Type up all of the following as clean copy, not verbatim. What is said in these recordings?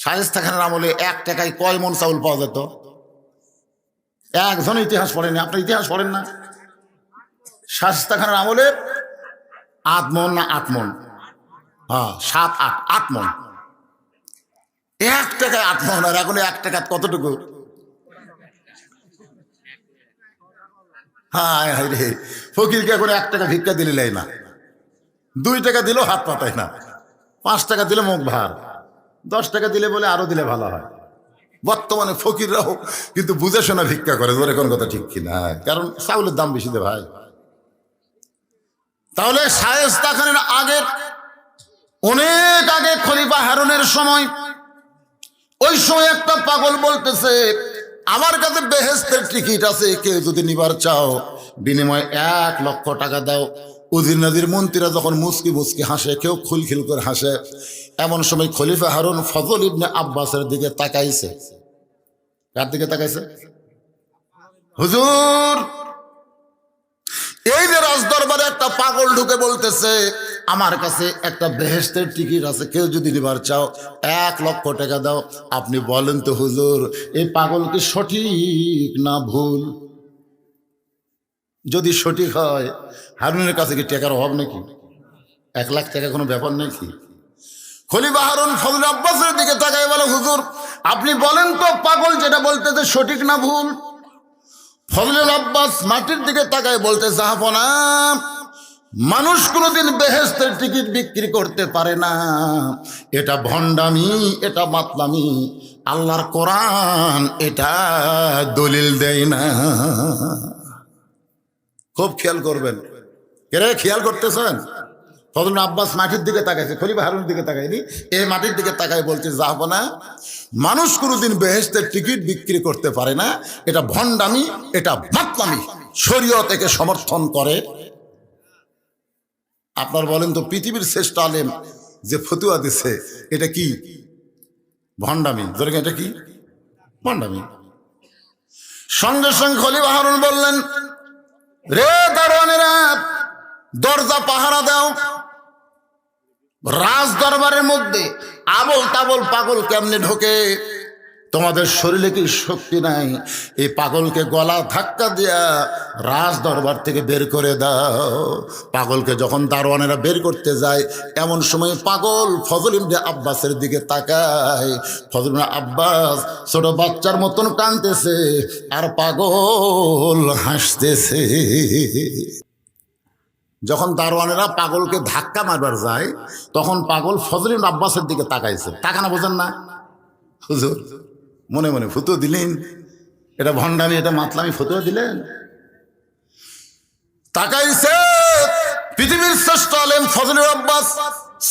শায়েস্তা খানের আমলে 1 টাকায় কয় মন চাউল পাওয়া যেত? একজন ইতিহাস পড়েনি। আপনার ইতিহাস পড়েন না? শায়েস্তা খানের আমলে 8 মন না 8 মন, হ্যাঁ 7 8 8 মন। 1 টাকায় 8 মন। আর এখন 1 টাকা কতটুকু? হ্যাঁ রে, ফকিরকে এখন 1 টাকা ভিক্ষা দিলে লাই না, 2 টাকা দিলেও হাত পাতায় না, 5 টাকা দিলে মুখ ভার, 10 টাকা দিলে বলে আরো দিলে ভালো হয়। বর্তমানে ফকিররাও কিন্তু বুঝে শোনা ভিক্ষা করে, ধরে কোন কথা ঠিক কিনা? কারণ চাউলের দাম বেশি দে ভাই। তাহলে শায়েস্তা খানের আগের অনেক আগে খলিফা হারুনের সময়, ওই সময় একটা পাগল বলতেছে আমার কাছে বেহেশতের টিকিট আছে, কেউ যদি নিবার চাও বিনিময়ে 1 লক্ষ টাকা দাও। উজির নাজির মন্ত্রীরা যখন মুস্কি মুস্কি হাসে, কেউ খুলখিল করে হাসে, এমন সময় খলিফা হারুন ফজল ইবনে আব্বাসের দিকে তাকাইছে। কার দিকে তাকাইছে? হুজুর, এই যে রাজদরবারে একটা পাগল ঢুকে বলতেছে আমার কাছে একটা বেহেশতের টিকিট আছে, কেউ যদি নিবার চাও 1 লক্ষ টাকা দাও। আপনি বলেন তো হুজুর, এই পাগল কি সঠিক না ভুল? যদি সঠিক হয়, হারুনের কাছে কি টাকার অভাব নাকি? 1 লাখ টাকা কোনো ব্যাপার নাকি? খলিফা হারুন ফজল আব্বাসের দিকে তাকায় বলে হুজুর আপনি বলেন তো পাগল যেটা বলতেছে সঠিক না ভুল? ফজলুল আব্বাস মাটির দিকে তাকায় বলতে জাহাপনা, মানুষ কোনোদিন বেহেশতের টিকিট বিক্রি করতে পারে না, এটা ভণ্ডামি, এটা মাতলামি। আল্লাহর কোরআন এটা দলিল দেয় না। খুব খেয়াল করবেন। কে খেয়াল করতেছেন? ফজলুল আব্বাস মাটির দিকে তাকাইছে, খলিফা হারুনের দিকে তাকায়নি, এই মাটির দিকে তাকায় বলছে জাহাপনা, মানুষ কোনোদিন বেহেশতের টিকিট বিক্রি করতে পারে না, এটা ভণ্ডামি, এটা মাতলামি, শরীয়ত একে সমর্থন করে। আপনার বলেন তো পৃথিবীর শ্রেষ্ঠ আলেম যে ফতুয়া দিছে এটা কি ভণ্ডামি? ধরে এটা কি ভণ্ডামি? সঙ্গে সঙ্গে খলিফা হারুন বললেন রে দারোয়ানেরা, দরজা পাহারা দাও। রাজ দরবারের মধ্যে আবল তাবল পাগল কেমনে ঢোকে? তোমাদের শরীরে কি শক্তি নাই? এই পাগলকে গলা ধাক্কা দিয়া রাজ দরবার থেকে বের করে দাও। পাগলকে যখন দারোয়ানেরা বের করতে যায়, এমন সময় পাগল ফজল ইবনে আব্বাসের দিকে তাকায়। ফজল ইবনে আব্বাস ছোট বাচ্চার মতন কাঁদতেছে আর পাগল হাসতেছে। যখন দারোয়ানেরা পাগলকে ধাক্কা মারবার যায়, তখন পাগল ফজল ইবনে আব্বাসের দিকে তাকাইছে। তাকানা বোঝেন না? হুজুর মনে মনে ফুতুয়া দিলেন, এটা ভণ্ডামি, এটা মাতলামি ফতুয়া দিলেন। তাকাইছে পৃথিবীর শ্রেষ্ঠ আলেম ফজলুল আব্বাস,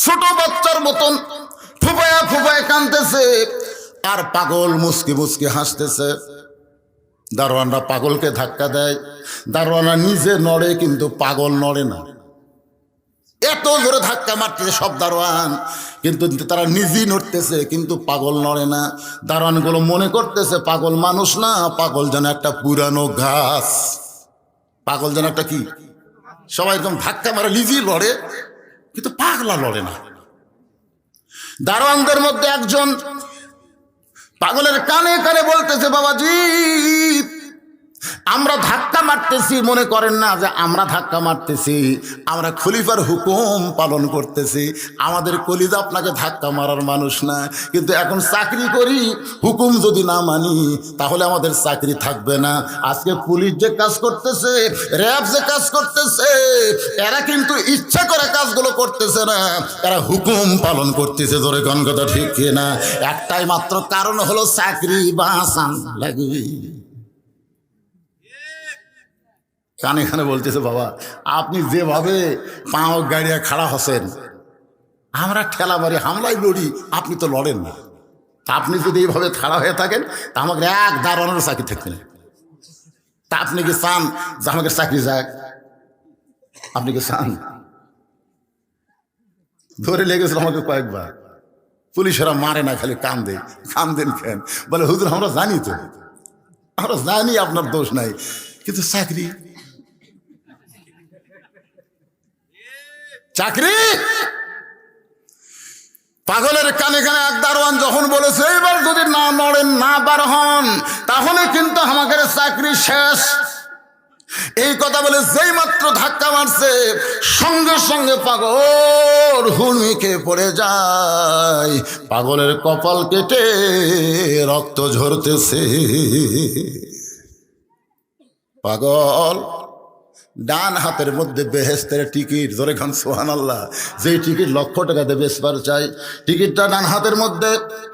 ছোট বাচ্চার মতন ফুপায়া ফুপায়া কাঁদতেছে আর পাগল মুসকি মুসকি হাসতেছে। দারোয়ানরা পাগলকে ধাক্কা দেয়, দারোয়ানরা নিজে নড়ে কিন্তু পাগল নড়ে না। এত জোরে ধাক্কা মারতেছে সব দারোয়ান, কিন্তু তারা নিজেই নড়তেছে কিন্তু পাগল নড়ে না। দারোয়ানগুলো মনে করতেছে পাগল মানুষ না, পাগল যেন একটা পুরানো গাছ, পাগল যেন একটা কি। সবাই একদম ধাক্কা মারে নিজেই লড়ে কিন্তু পাগলা লড়ে না। দারোয়ানদের মধ্যে একজন পাগলের কানে কানে বলতেছে বাবাজি, আমরা ধাক্কা মারতেছি, মনে করেন না যে আমরা ধাক্কা মারতেছি, আমরা খলিফার হুকুম পালন করতেছি। আমাদের কলিজা আপনাকে ধাক্কা মারার মানুষ না, কিন্তু এখন চাকরি করি, হুকুম যদি না মানি তাহলে আমাদের চাকরি থাকবে না। আজকে পুলিশ যে কাজ করতেছে, র্যাব যে কাজ করতেছে, এরা কিন্তু ইচ্ছা করে কাজগুলো করতেছে না, এরা হুকুম পালন করতেছে। জোরে কোন কথা ঠিক কিনা? একটাই মাত্র কারণ হলো চাকরি বাঁচান লাগবে। কানে কানে বলতেছে বাবা আপনি যেভাবে পাও গাড়িয়া খাড়া হচ্ছেন, আমরা ঠেলা মারি হামলাই লড়ি, আপনি তো লড়েন না। তা আপনি যদি এইভাবে খাড়া হয়ে থাকেন তা আমাকে এক দাঁড়ানোর চাকরি থাকবে না। তা আপনি কি চান যে আমাকে চাকরি যাক? আপনি কি চান? ধরে লেগেছিল আমাকে কয়েকবার, পুলিশেরা মারে না, খালি কান্দেন কেন? বলে হুজুর আমরা জানি তো, আমরা জানি আপনার দোষ নাই, কিন্তু চাকরি চাকরি পাগলের কানে কানে এক দারোয়ান যখন বলেছে এবার যদি না নড়েন না বার হন তাহলে কিন্তু আমাদের চাকরি শেষ। এই কথা বলে যেই মাত্র ধাক্কা মারছে সঙ্গে সঙ্গে পাগল হুলমি খেয়ে পড়ে যায়। পাগলের কপাল কেটে রক্ত ঝরতেছে। পাগল ডান হাতের মধ্যে বেহেশতের টিকিট, ধরে খান সুবহানাল্লাহ, যেই টিকিট লক্ষ টাকা দিয়ে বেচবার চাই, টিকিটটা ডান হাতের মধ্যে,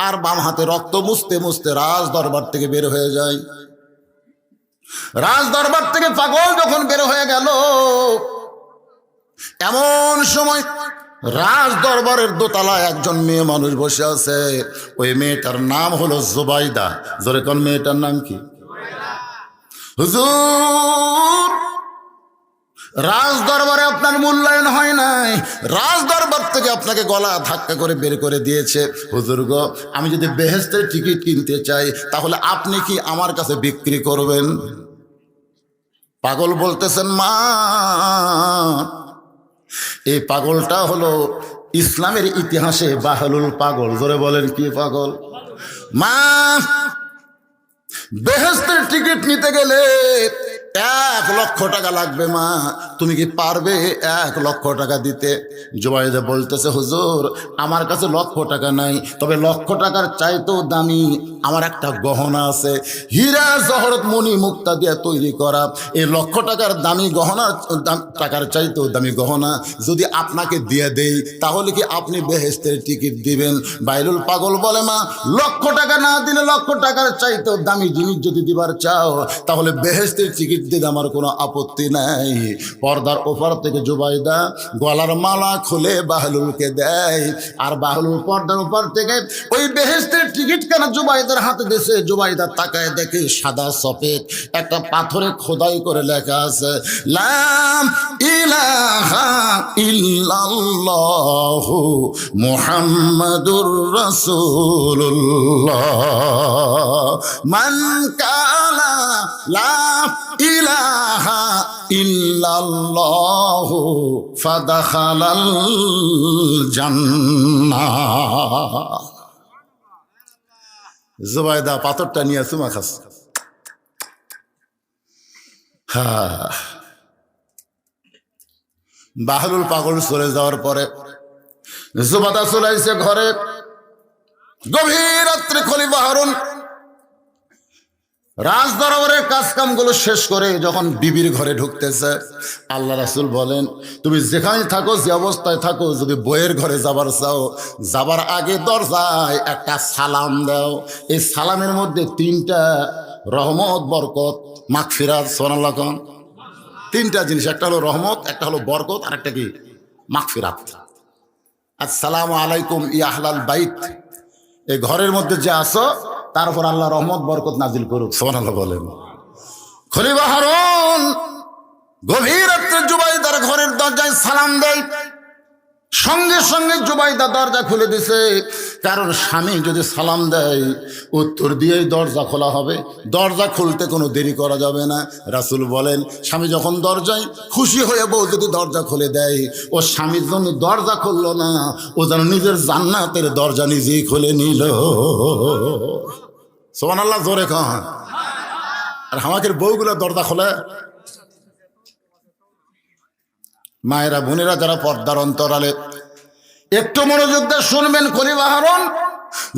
আর বাম হাতে রক্ত মুছতে মুছতে রাজ দরবার থেকে বের হয়ে যায়। রাজ দরবার থেকে পাগল যখন বের হয়ে গেল, এমন সময় রাজ দরবারের দোতলায় একজন মেয়ে মানুষ বসে আছে। ওই মেয়েটার নাম হলো জুবাইদা। জোরে কোন মেয়েটার নাম কি? হুজুর, রাজ দরবারে আপনার মূল্যায়ন হয় নাই, রাজ দরবার থেকে আপনাকে গলা ধাক্কা করে বের করে দিয়েছে। হুজুর গো, আমি যদি বেহেশতের টিকিট কিনতে চাই তাহলে আপনি কি আমার কাছে বিক্রি করবেন? পাগল বলতেছেন মা, এই পাগলটা হলো ইসলামের ইতিহাসে বাহলুল পাগল। জোরে বলেন কি পাগল? মা, বেহেশতের টিকিট নিতে গেলে 1 লক্ষ টাকা লাগবে মা, তুমি কি পারবে 1 লক্ষ টাকা দিতে? জুবাইদা বলতেছে হুজুর, আমার কাছে লক্ষ টাকা নাই, তবে লক্ষ টাকার চাইতেও দামি আমার একটা গহনা আছে, হীরা জহরত মণি মুক্তা দিয়ে তৈরি করা। এই লক্ষ টাকার দামি গহনা, টাকার চাইতেও দামি গহনা যদি আপনাকে দিয়ে দেই তাহলে কি আপনি বেহেশতের টিকিট দিবেন? বাইলুল পাগল বলে মা, লক্ষ টাকা না দিলে, লক্ষ টাকার চাইতেও দামি জিনিস যদি দিবার চাও তাহলে বেহেশতের টিকিট দিতে আমার কোনো আপত্তি নাই। পর্দার ওপার থেকে জুবাইদা গলার মালা খুলে বাহলুলকে দেয়, আর বাহলুল পর্দার ওপার থেকে ওই বেহেশতের টিকিট কেন জুবাইদার হাতে দিয়েছে। জুবাইদা তাকায় দেখে সাদা সফেদ একটা পাথরে খোদাই করে লেখা আছে, লা ইলাহা ইল্লাল্লাহু মুহাম্মাদুর রাসূলুল্লাহ মান কালা লা ইলাহা ইল্লাল্লাহু ফাদখালাল জান্নাহ। জুবাইদা পাথরটা নিয়ে চুমা খাস। বাহলুল পাগল চলে যাওয়ার পরে জুবাইদা চলে আসছে ঘরে। গভীর রাত্রে খলিফা হারুন রাজ দরবারের কাজ কামগুলো শেষ করে যখন বিবির ঘরে ঢুকতেছে, আল্লাহ রাসূল বলেন, তুমি যেখানে থাকো, যে অবস্থায় থাকো, যদি বইয়ের ঘরে যাবার চাও, যাবার আগে দরজায় একটা সালাম দাও। এই সালামের মধ্যে 3টা রহমত, বরকত, মাগফিরাত, সুবহানাল্লাহ। 3টা জিনিস, একটা হলো রহমত, একটা হলো বরকত, আর একটা কি? মাগফিরাত। আসসালামু আলাইকুম ইয়া আহলাল বাইত, এই ঘরের মধ্যে যে আসো তার উপর আল্লাহ রহমত বরকত নাজিল করুক, সুবহানাল্লাহ বলেন। খলিফা হারুন গভীর রাত্রে জুবাইদার ঘরের দরজায় সালাম দেয়। সঙ্গে সঙ্গে জুবাইদা দরজা খুলে দিছে, কারণ স্বামী যদি সালাম দেয় উত্তর দিয়েই দরজা খোলা হবে, দরজা খুলতে কোনো দেরি করা যাবে না। রাসূল বলেন, স্বামী যখন দরজায় খুশি হয়ে বউ যদি দরজা খুলে দেয়, ও স্বামীর জন্য দরজা খুললো না, ও যেন নিজের জান্নাতের দরজা নিজেই খুলে নিল। সুবহানাল্লাহ, জোরে কন। আর আমাদের বউগুলো দরজা খোলে। মায়েরা, বোনেরা যারা পর্দার অন্তরালে, একটু মনোযোগ দিয়ে শুনবেন। খলিফা হারুন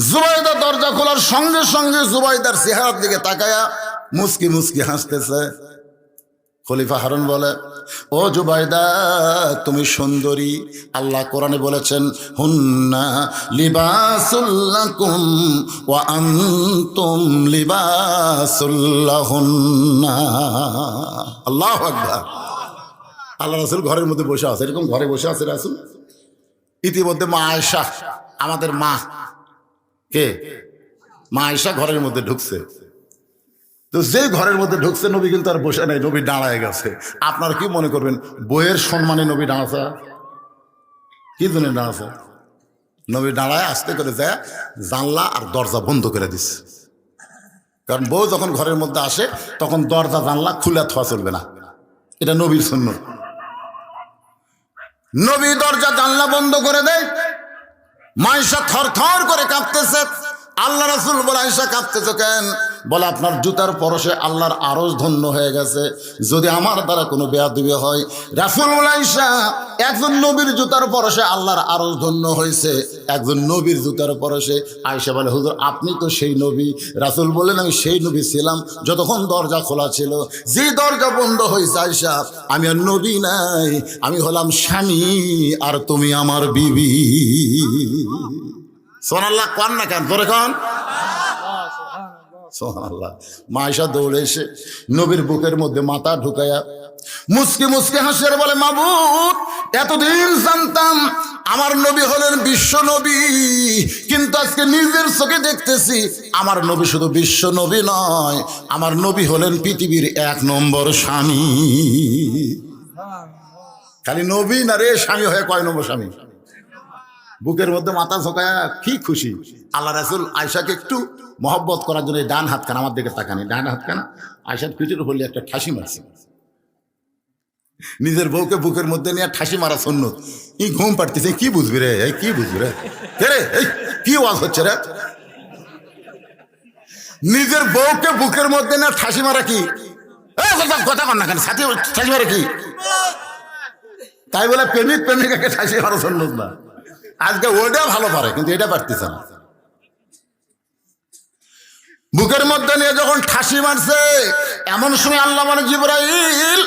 জুবাইদা দরজা খোলার সঙ্গে সঙ্গে জুবাইদার চেহারার দিকে তাকায়া মুস্কি মুস্কি হাসতেছে। খলিফা হারুন বলে, ও জুবাইদা, তুমি সুন্দরী। আল্লাহ কোরআনে বলেছেন, হুন্না লিবাসুল লাকুম ওয়া আনতুম লিবাসুল লাহুন্না। আল্লাহু আকবার। আল্লাহ রাসূল ঘরের মধ্যে বসে আছে, এরকম ঘরে বসে আছে রাসূল। ইতিমধ্যে মা আয়েশা, আমাদের মা, কে? মা আয়েশা ঘরের মধ্যে ঢুকছে। তো যে ঘরের মধ্যে ঢুকছে, নবী কিন্তু আর বসে নাই, নবী দাঁড়ায় গেছে। আপনারা কি মনে করবেন, বইয়ের সম্মানে নবী দাঁড়াছে? কি জন্য দাঁড়াছে? নবী দাঁড়ায় আস্তে করে যায় জানলা আর দরজা বন্ধ করে দিচ্ছে। কারণ বউ যখন ঘরের মধ্যে আসে তখন দরজা জানলা খুলে থোয়া চলবে না, এটা নবীর সুন্নাত। নবী দরজা জানলা বন্ধ করে দেয়। মাইশা থর থর করে কাঁপতেছে। আল্লাহ রাসূল বলে, আয়েশা কাঁপতেছো কেন? বলে, আপনার জুতার পরশে আল্লাহর আরশ ধন্য হয়ে গেছে, যদি আমার দ্বারা কোনো বেয়াদবি হয়। রাসূল বলে, আয়েশা, একজন নবীর জুতার পরশে আল্লাহর আরশ ধন্য হয়েছে, একজন নবীর জুতার পরশে। আয়েশা বলে, হুজুর আপনি তো সেই নবী। রাসূল বললেন, আমি সেই নবী ছিলাম যতক্ষণ দরজা খোলা ছিল, যে দরজা বন্ধ হয়েছে আয়েশা, আমি আর নবী নাই, আমি হলাম স্বামী আর তুমি আমার বিবি। সুবহানাল্লাহ, কোন না কেন, ধরে কোন সুবহানাল্লাহ। মা আয়েশা দৌড়ে এসে নবীর বুকের মধ্যে মাথা ঢুকায়া মুসকি মুসকি হাসির বলে, মাবুদ, এতদিন জানতাম আমার নবী হলেন বিশ্ব নবী, কিন্তু আজকে নিজের চোখে দেখতেছি আমার নবী শুধু বিশ্ব নবী নয়, আমার নবী হলেন পৃথিবীর 1 নম্বর স্বামী। খালি নবী না রে, স্বামী হয়ে কয় নম্বর স্বামী? বুকের মধ্যে মাথা ঝোঁকায় কি খুশি। আল্লাহ রাসূল আয়েশাকে একটু মহব্বত করার জন্য ডান হাত খানা, আমার দিকে তাকানি, ডান হাত খানা আয়েশার পিঠের উপর একটা ঠাসি মারছে। নিজের বউকে বুকের মধ্যে নিয়ে ঠাসি মারা সুন্নত। এই ঘুম পাড়তেছে, কি বুঝবি রে, এই কি বুঝবি রে, রে এই কি ওয়াজ হচ্ছে রে? নিজের বউকে বুকের মধ্যে নিয়ে ঠাসি মারা কি কথা কর না কেন? সাথে ঠাসি মারা কি? তাই বলে প্রেমিক প্রেমিকাকে ঠাসি মারা সুন্নত না। আজকে ওইটা ভালো পারে, কিন্তু এটা পারতেছে না। বুকের মধ্যে নিয়ে যখন ঠাসি মারছে, এমন সময় আল্লাহ বলে, জিবরাইল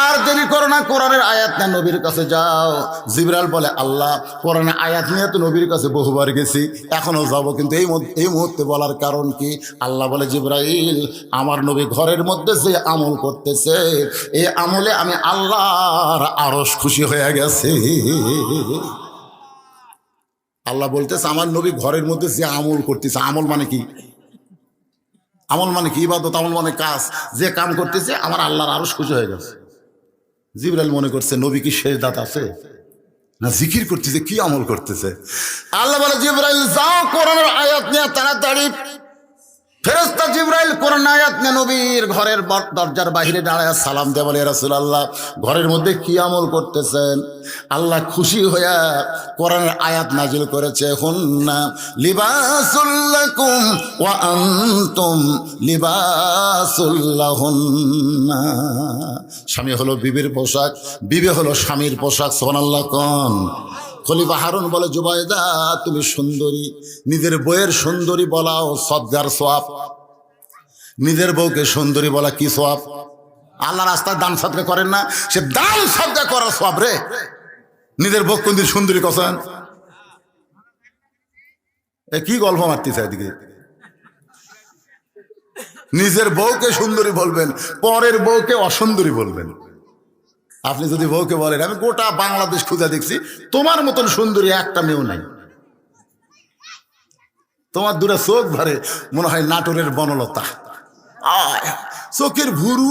আর দেরি করো না, কোরআনের আয়াত নিয়ে নবীর কাছে যাও। জিবরাইল বলে, আল্লাহ, কোরআনের আয়াত নিয়ে তো নবীর কাছে বহুবার গেছি, এখনো যাব, কিন্তু এই মুহূর্তে বলার কারণ কি? আল্লাহ বলে, জিবরাইল, আমার নবী ঘরের মধ্যে যে আমল করতেছে, এই আমলে আমি আল্লাহর আরশ খুশি হয়ে গেছে। আল্লাহ বলতেছে, আমার নবী ঘরের মধ্যে যে আমল করতেছে, আমল মানে কি? আমল মানে কি? ইবাদত। আমল মানে কাজ। যে কাম করতেছে আমার আল্লাহর আরশ খুশি হয়ে গেছে। জিবরাইল মনে করছে নবী কি সেজদাত আছে না জিকির করতেছে, কি আমল করতেছে? আল্লাহ বলে, জিবরাইল যাও, কোরআনের আয়াত নিয়ে তাড়াতাড়ি। ফেরেশতা জিবরাইল কোরআন আয়াত নিয়ে নবীর ঘরের দরজার বাইরে দাঁড়ায় সালাম দেয়া বলে, রাসূলুল্লাহ, ঘরের মধ্যে কি আমল করতেছেন? আল্লাহ খুশি হইয়া কোরআনের আয়াত নাজিল করেছে, হুন্না লিবাসুল লাকুম ওয়া আনতুম লিবাসুল লাহুন্না। স্বামী হলো বিবির পোশাক, বিবি হলো স্বামীর পোশাক। সুবহানাল্লাহ কোন। খলিফা হারুন বলে, জুবাইদা তুমি সুন্দরী, নিজের বউয়ের সুন্দরী বলাও সদগার সওয়াব। নিজের বউকে সুন্দরী বলা কি সওয়াব? আল্লাহ রাস্তায় দান সদকা করেন না, সে দান সদকা করার সওয়াব রে। নিজের বউ কোনদিন সুন্দরী কছেন? এ কি গল্প মারতেছে এদিকে? নিজের বউকে সুন্দরী বলবেন, পরের বউকে অসুন্দরী বলবেন। আপনি যদি বউকে বলেন, আমি গোটা বাংলাদেশ খুঁজে দেখছি, তোমার মতন সুন্দরী একটা মেয়েও নাই, তোমার দুটা চোখ ভরে মনে হয় নাটোরের বনলতা, চোখের ভুরু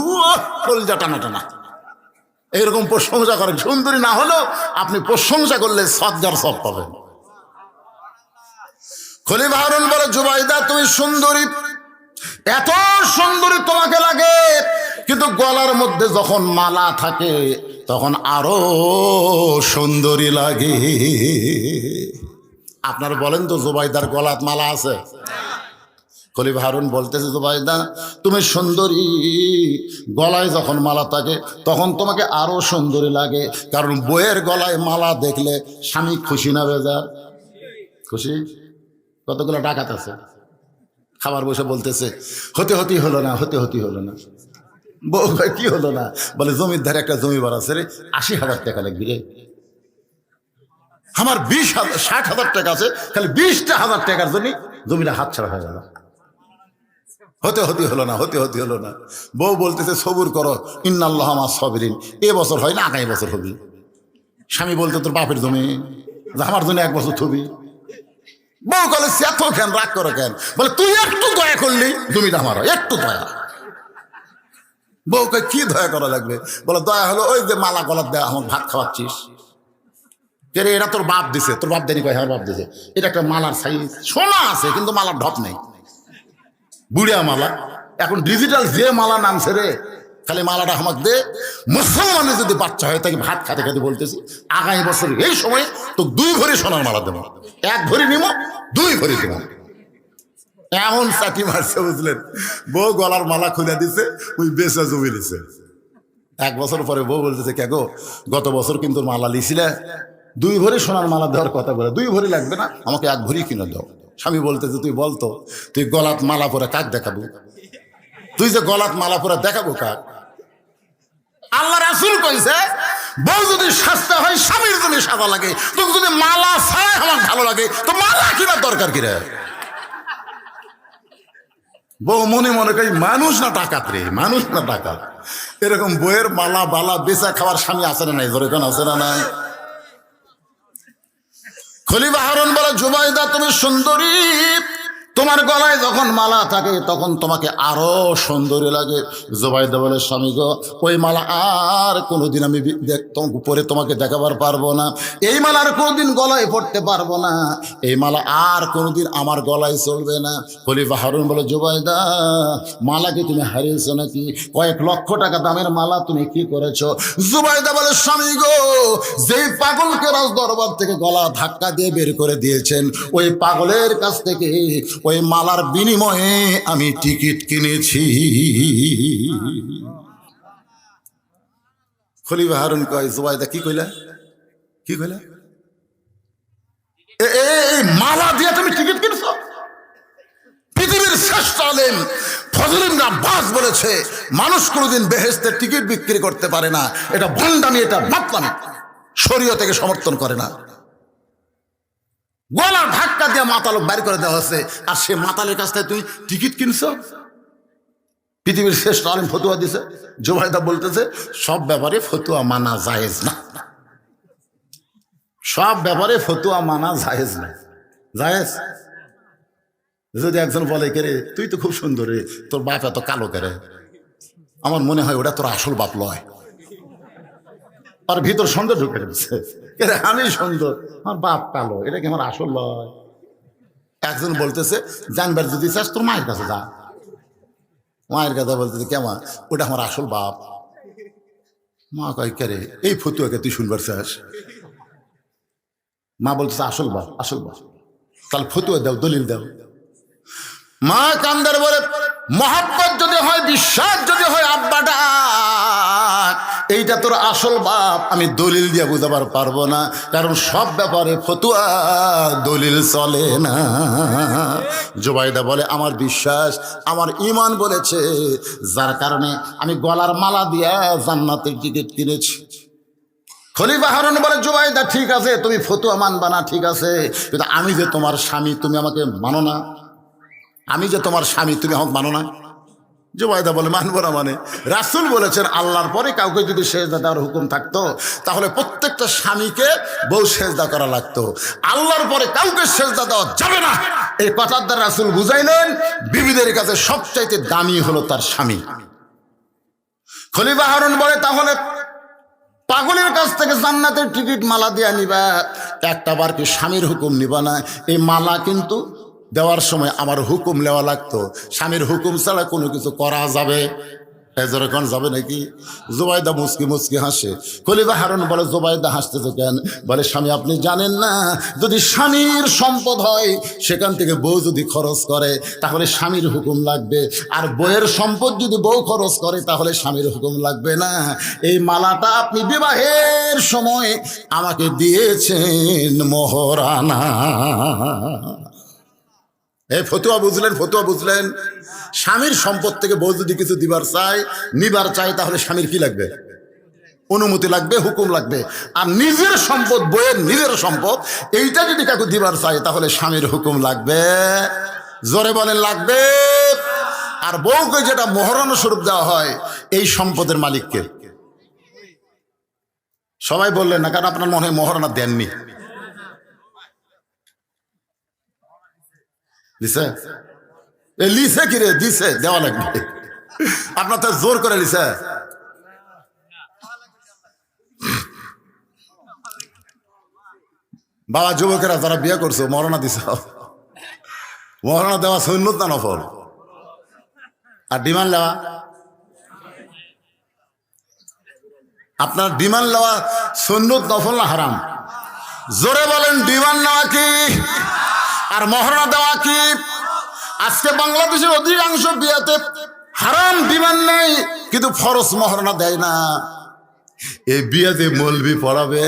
কলজা টানা টানা, এইরকম প্রশংসা করেন। সুন্দরী না হলেও আপনি প্রশংসা করলে সদগার সব পাবেন। খলিফা হারুন বলে, জুবাইদা তুমি সুন্দরী, এত সুন্দরী তোমাকে লাগে, কিন্তু গলার মধ্যে যখন মালা থাকে তখন আরো সুন্দরী লাগে। আপনারা বলেন তো, জুবাইদার গলাত মালা আছে? খলিফা হারুন বলতেছে, জুবাইদা তুমি সুন্দরী, গলায় যখন মালা থাকে তখন তোমাকে আরো সুন্দরী লাগে, কারণ বইয়ের গলায় মালা দেখলে স্বামী খুশি না বেজার? খুশি। কতগুলো ডাকাত আছে, খাবার বসে বলতেছে, হতে হতেই হলো না, হতে হতেই হলো না। বউ ভাই কি হলো না? বলে, জমির ধারে একটা জমিবার আছে রে, 80,000 টাকা লাগবে রে। আমার 60,000 টাকা আছে, খালি 20,000 টাকার জন্য জমিটা হাত ছাড়া হয়ে গেল। হতে হতে হলো না, হতে হতে হলো না। বউ বলতেছে, সবুর করো, ইন্নাল্লাহ মা সাবিরিন। এ বছর হয় না, আগামী বছর হবি। স্বামী বলতে, তোর বাপের জমি, আমার জন্য 1 বছর থবি। বউ বলে, এত কেন রাগ করো কেন? বলে, তুই একটু দয়া করলি জমিটা আমার হয়, একটু দয়া। বউকে কি দয়া করা লাগবে? বলে, দয়া হলো ওই যে মালা গলার দেয়া, আমার ভাত খাওয়াচ্ছিস, এটা তোর বাপ দিছে। তোর বাপ দেনি কয়, আমার বাপ দিছে। এটা একটা মালার সাইজ, সোনা আছে কিন্তু মালার ঢপ নেই, বুড়িয়া মালা। এখন ডিজিটাল যে মালা নামছে রে, খালি মালাটা আমাকে দে। মুসলমানের যদি বাচ্চা হয় তাকে ভাত খাতে খাতে বলতেছি আগামী বছর এই সময় তো 2 ভরি সোনার মালা দেবো, 1 ভরি নিব 2 ভরি দেবো। এমন চাটি মারছে বুঝলেন, বউ গলার মালা খুলে দিছে, ওই বেচা জমি দিছে। 1 বছর পরে বউ বলতেছে কে গো, গত বছর কিন্তু মালা লিছিলে, 2 ভরি সোনার মালা দেওয়ার কথা বলে, 2 ভরি লাগবে না, আমাকে 1 ভরি কিনে দাও। স্বামী বলতেছে তুই বলতো, তুই গলাত মালা পরে কাক দেখাবো? তুই যে গলাত মালা পরে দেখাবো কাক? আল্লাহ রাসূল কইছে বউ যদি সাজতে হয় স্বামীর জন্য সাজা লাগে, তোকে যদি মালা ছাড়াই আমার ভালো লাগে তো মালা কিনার দরকার কি রে? বউ মনে মনে করি মানুষ না ডাকাত রে, মানুষ না ডাকাত। এরকম বইয়ের মালা বালা বেচা খাওয়ার স্বামী আছে না নাই? ধরে কেন আছে না নাই? খলিফা হারুন বলে জুবাইদা তুমি সুন্দরী, তোমার গলায় যখন মালা থাকে তখন তোমাকে আরো সুন্দরী লাগে। জুবাইদা বলে স্বামী গো, ওই মালা আর কোনোদিন আমি পরে তোমাকে দেখাবার পারবো না, এই মালা আর কোনোদিন গলায় পড়তে পারবো না, এই মালা আর কোনোদিন আমার গলায় চলবে না। খলিফা হারুন বলে জুবাইদা মালাকে তুমি হারিয়েছো নাকি? কয়েক লক্ষ টাকা দামের মালা তুমি কি করেছো? জুবাইদা বলে স্বামী গো, যেই পাগলকে রাজ দরবার থেকে গলা ধাক্কা দিয়ে বের করে দিয়েছেন, ওই পাগলের কাছ থেকে ওই মালার বিনিময়ে আমি টিকিট কিনেছি। খলিফা হারুন কয় জুবাইদা কি কইলা, কি কইলা? এই মালা দিয়ে তুমি টিকিট কিনছো? পৃথিবীর শ্রেষ্ঠ আলেম ফজল ইবনে আব্বাস বলেছে মানুষ কোনোদিন বেহেশতের টিকিট বিক্রি করতে পারে না, এটা ভণ্ডামি, এটা মাতলামি, শরীয়ত থেকে সমর্থন করে না। গলা ধাক্কা দিয়ে মাতালক বাইর করে দেওয়া হচ্ছে, আর সে মাতালের কাছ থেকে তুই টিকিট কিনছো? পৃথিবীর শ্রেষ্ঠ আলেম ফতুয়া দিছে। জুবাইদা বলতেছে সব ব্যাপারে ফতুয়া মানা জায়েজ না, সব ব্যাপারে ফতুয়া মানা জায়েজ না। জায়েজ যদি একজন বলে কে রে তুই তো খুব সুন্দর রে, তোর বাপ এত কালো কেরে, আমার মনে হয় ওটা তোর আসল বাপ লয়। আর ভিতর সুন্দর ঢুকে দিচ্ছে, আমি সুন্দর আমার বাপ কালো, এটা কি আমার আসল লয়? একজন বলতেছে জানবার যদি চাস তোর মায়ের কাছে যা। মায়ের কাছে বলতেছে কেমন, ওটা আমার আসল বাপ। মা কয় কে রে এই ফতুয়াকে তুই শুনবার চাস? মা বলতেছে আসল বাপ, আসল বাপ। তাহলে ফতুয়া দাও, দলিল দাও। মা কান্দার বলে মহাব্বত যদি হয়, বিশ্বাস যদি হয়, আব্বাটা এইটা তোর আসল বাপ, আমি দলিল দিয়ে বুঝাবার পারবো না, কারণ সব ব্যাপারে ফতুয়া দলিল চলে না। জুবাইদা বলে আমার বিশ্বাস, আমার ঈমান বলেছে, যার কারণে আমি গলার মালা দিয়ে জান্নাতের টিকিট কিনেছি। খলিফা হারুন বলে জুবাইদা ঠিক আছে তুমি ফতুয়া মানবা না, ঠিক আছে, কিন্তু আমি যে তোমার স্বামী তুমি আমাকে মানো না, আমি যে তোমার স্বামী তুমি আমাকে মানো না। জুবাইদা বলে মানবো না মানে? রাসূল বলেছেন আল্লাহর পরে কাউকে যদি সেজদা দেওয়ার হুকুম থাকতো তাহলে প্রত্যেকটা স্বামীকে বউ সেজদা করা লাগতো, আল্লাহর পরে কাউকে সেজদা দেওয়া যাবে না। এই কথার দ্বারা রাসূল বুঝাইলেন বিবিদের কাছে সবচাইতে দামি হলো তার স্বামী। খলিফা হারুন বলে তাহলে পাগলের কাছ থেকে জান্নাতের টিকিট মালা দিয়ে নিবা, একটা বার কি স্বামীর হুকুম নিবা না? এই মালা কিন্তু দেওয়ার সময় আমার হুকুম নেওয়া লাগতো, স্বামীর হুকুম ছাড়া কোনো কিছু করা যাবে এজরকম যাবে নাকি? জুবাইদা মুচকি মুচকি হাসে। খলিফা হারুন বলে জুবাইদা হাসতেছে কেন? বলে স্বামী আপনি জানেন না, যদি স্বামীর সম্পদ হয় সেখান থেকে বউ যদি খরচ করে তাহলে স্বামীর হুকুম লাগবে, আর বউয়ের সম্পদ যদি বউ খরচ করে তাহলে স্বামীর হুকুম লাগবে না। এই মালাটা আপনি বিবাহের সময় আমাকে দিয়েছেন মোহরানা। এই ফতুয়া বুঝলেন, ফতুয়া বুঝলেন? স্বামীর সম্পদ থেকে বউ যদি কিছু দিবার চায় নিবার চায় তাহলে স্বামীর কি লাগবে? অনুমতি লাগবে, হুকুম লাগবে। আর নিজের সম্পদ, বউয়ের নিজের সম্পদ, এইটা যদি কাউকে দিবার চায় তাহলে স্বামীর হুকুম লাগবে। জোরে বলেন লাগবে। আর বউকে যেটা মোহরানা স্বরূপ দেওয়া হয় এই সম্পদের মালিককে। সবাই বললেন না, কারণ আপনার মনে হয় মোহরানা দেননি। দিছে? লিসে কি রে? দিছে, দেওয়া লাগবে। আপনার তো জোর করে লিসে। বাবা যুবকেরা যারা বিয়ে করছো মরনা দিছ, মরনা দেওয়া সুন্নত না নফল? আর ডিমান্ড নেওয়া আপনার ডিমান্ড নেওয়া সুন্নত নফল না হারাম? জোরে বলেন, ডিমান্ড নেওয়া কি আর মহরনা দেওয়া কি? আজকে বাংলাদেশের অধিকাংশ বিয়াতে হারাম ডিমান্ড নেই, কিন্তু ফরজ মহরনা দেয় না। এই বিয়াতে মৌলবি পড়াবে,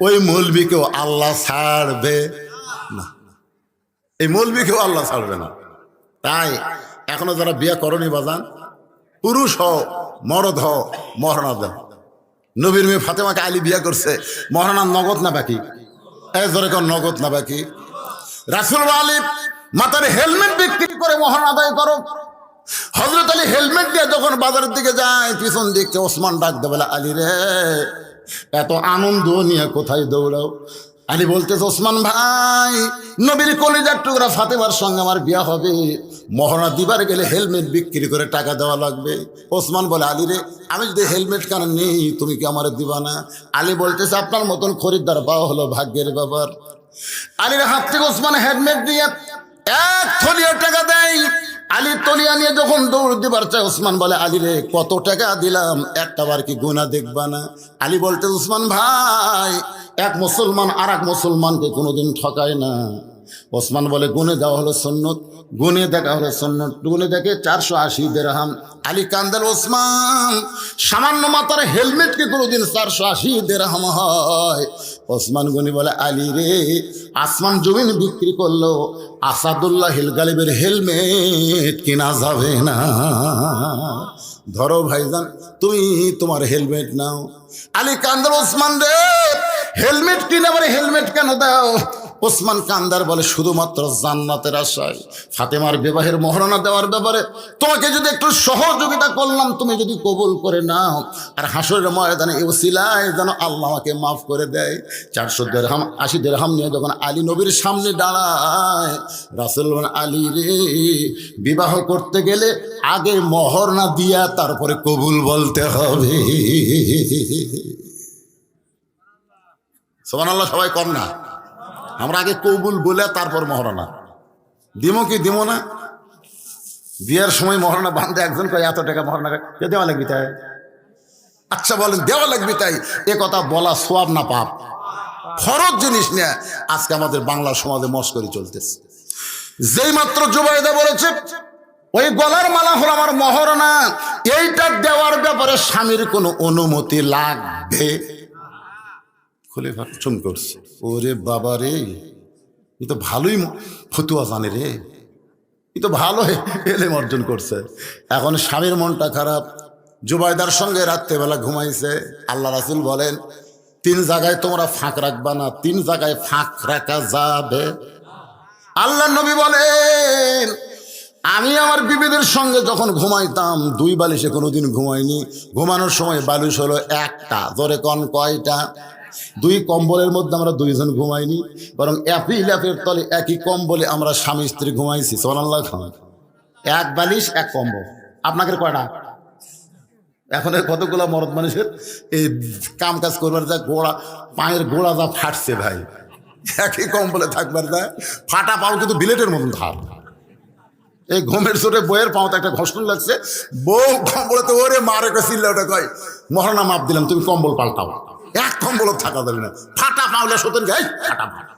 ওই মৌলবিকেও আল্লাহ ছাড়বে না, এই মৌলবিকেও আল্লাহ ছাড়বে না। তাই এখনো যারা বিয়া করনি বাজান, পুরুষ হও মরদ হও, মহরনা দেও। নবীর মেয়ে ফাতেমাকে আলী বিয়া করছে, মহরনা নগদ না বাকি? জোরে কর, নগদ না বাকি? রাসূল আলী মাথার হেলমেট বিক্রি করে মহরনা আদায় করো। হযরত আলী হেলমেট দিয়ে যখন বাজারের দিকে যায়, পিছন দিকে ওসমান ডাক দে, বলে আলী রে, এত আনন্দ নিয়ে কোথায় দৌড়াও? আলী বলতেছে, ওসমান ভাই, নবীর কলিজার টুকরা ফাতেমার সঙ্গে আমার বিয়া হবে, মহরনা দিবার গেলে হেলমেট বিক্রি করে টাকা দেওয়া লাগবে। ওসমান বলে, আলী রে, আমি যদি হেলমেট কেন নেই, তুমি কি আমার দিবা না? আলী বলতেছে, আপনার মতন খরিদ্দার পাওয়া হলো ভাগ্যের ব্যাপার। আলীর হাত থেকে ওসমান হেলমেট দিয়ে এক থলিয়া টাকা দেয়। আলী তলিয়া নিয়ে যখন দৌড় দিবার চায়, ওসমান বলে, আলী রে, কত টাকা দিলাম, একটা বার কি গুনাহ দেখবা না? আলী বলতে, ওসমান ভাই, এক মুসলমান আর এক মুসলমানকে কোনোদিন ঠকায় না। ওসমান বলে, গুনে দেওয়া হলো সুন্নত, গুনে দেখা হলো সুন্নত, গুনে দেখে 480 দিরহাম। আলী কান্দেল, ওসমান, সামান্য মাথার হেলমেট কি কোনোদিন 480 দিরহাম হয়? ওসমান গনি বলে, আলী রে, আসমান জমিন বিক্রি করলো, আসাদুল্লাহ হিল গালিবের হেলমেট কিনা যাবে না। ধরো ভাইজান, তুমি তোমার হেলমেট নাও। আলী কান্দার, ওসমান রে, হেলমেট কিনে আবার হেলমেট কেন দাও? ওসমান কান্দার বলে, শুধুমাত্র জান্নাতের আশায় ফাতেমার বিবাহের মহরনা দেওয়ার ব্যাপারে তোমাকে যদি একটু সহযোগিতা করলাম, তুমি যদি কবুল করে নাও, আর হাসরের ময়দানে এই ওসিলায় যেন আল্লাহ আমাকে মাফ করে দেয়। 400 দিরহাম 80 দিরহাম নিয়ে যখন আলী নবীর সামনে দাঁড়ায়, রাসূল বলেন, আলী রে, বিবাহ করতে গেলে আগে মহরনা দিয়া তারপরে কবুল বলতে হবে। সুবহানাল্লাহ, সবাই কম না? আমরা আগে কবুল বলে তারপর মহরনা দিব কি দিব না? বিয়ের সময় মহরনা বাঁধতে একজন কয়, এত টাকা মহরনা দেওয়া লাগবে তাই? আচ্ছা বলেন, দেওয়া লাগবে তাই? এ কথা বলা সওয়াব না পাপ? ফরজ জিনিস নিয়ে আজকে আমাদের বাংলা সমাজে মস্করি চলতেছে। যেই মাত্র জুবাইদা বলেছে, ওই গলার মালা হলো আমার মহরনা, এইটা দেওয়ার ব্যাপারে স্বামীর কোনো অনুমতি লাগবে? খলিফা চুম করছে, ওরে বাবা রে, এ তো ভালোই ফতুয়া জানে রে, এ তো ভালো এলেম অর্জন করছে। এখন স্বামীর মনটা খারাপ, জুবাইদার সঙ্গে রাত্রেবেলা ঘুমাইছে। আল্লাহ রাসূল বলেন, 3 জায়গায় তোমরা ফাঁক রাখবা না, 3 জায়গায় ফাঁক রাখা যাবে। আল্লাহ নবী বলেন, আমি আমার বিবিদের সঙ্গে যখন ঘুমাইতাম 2 বালিশে কোনোদিন ঘুমাইনি। ঘুমানোর সময় বালিশ হলো একটা। জোরে কন, কয়টা? 2 কম্বলের মধ্যে আমরা 2 জন ঘুমাইনি, বরং একই ল্যাপের তলে একই কম্বলে আমরা স্বামী স্ত্রী ঘুমাইছি। সুবহানাল্লাহ। 1 বালিশ 1 কম্বল। আপনাদের কয়টা? এখন কতগুলো মরদ মানুষের এই কাম কাজ করবার যা গোড়া, পায়ের গোড়া যা ফাটছে ভাই, একই কম্বলে থাকবার যা ফাটা পাও কিন্তু বিলেটের মতন ধার। এই ঘুমের চোটে বইয়ের পাওতে একটা ঘষণ লাগছে, বউ কম্বলে তো ওরে মারে চিল্লা ওটা কয়, মহরনা মাপ দিলাম, তুমি কম্বল পাল্টাও। 1 কম্বল থাকা যাবে না, ফাটা পাওলে সতেন গাই ফাটা ফাটা।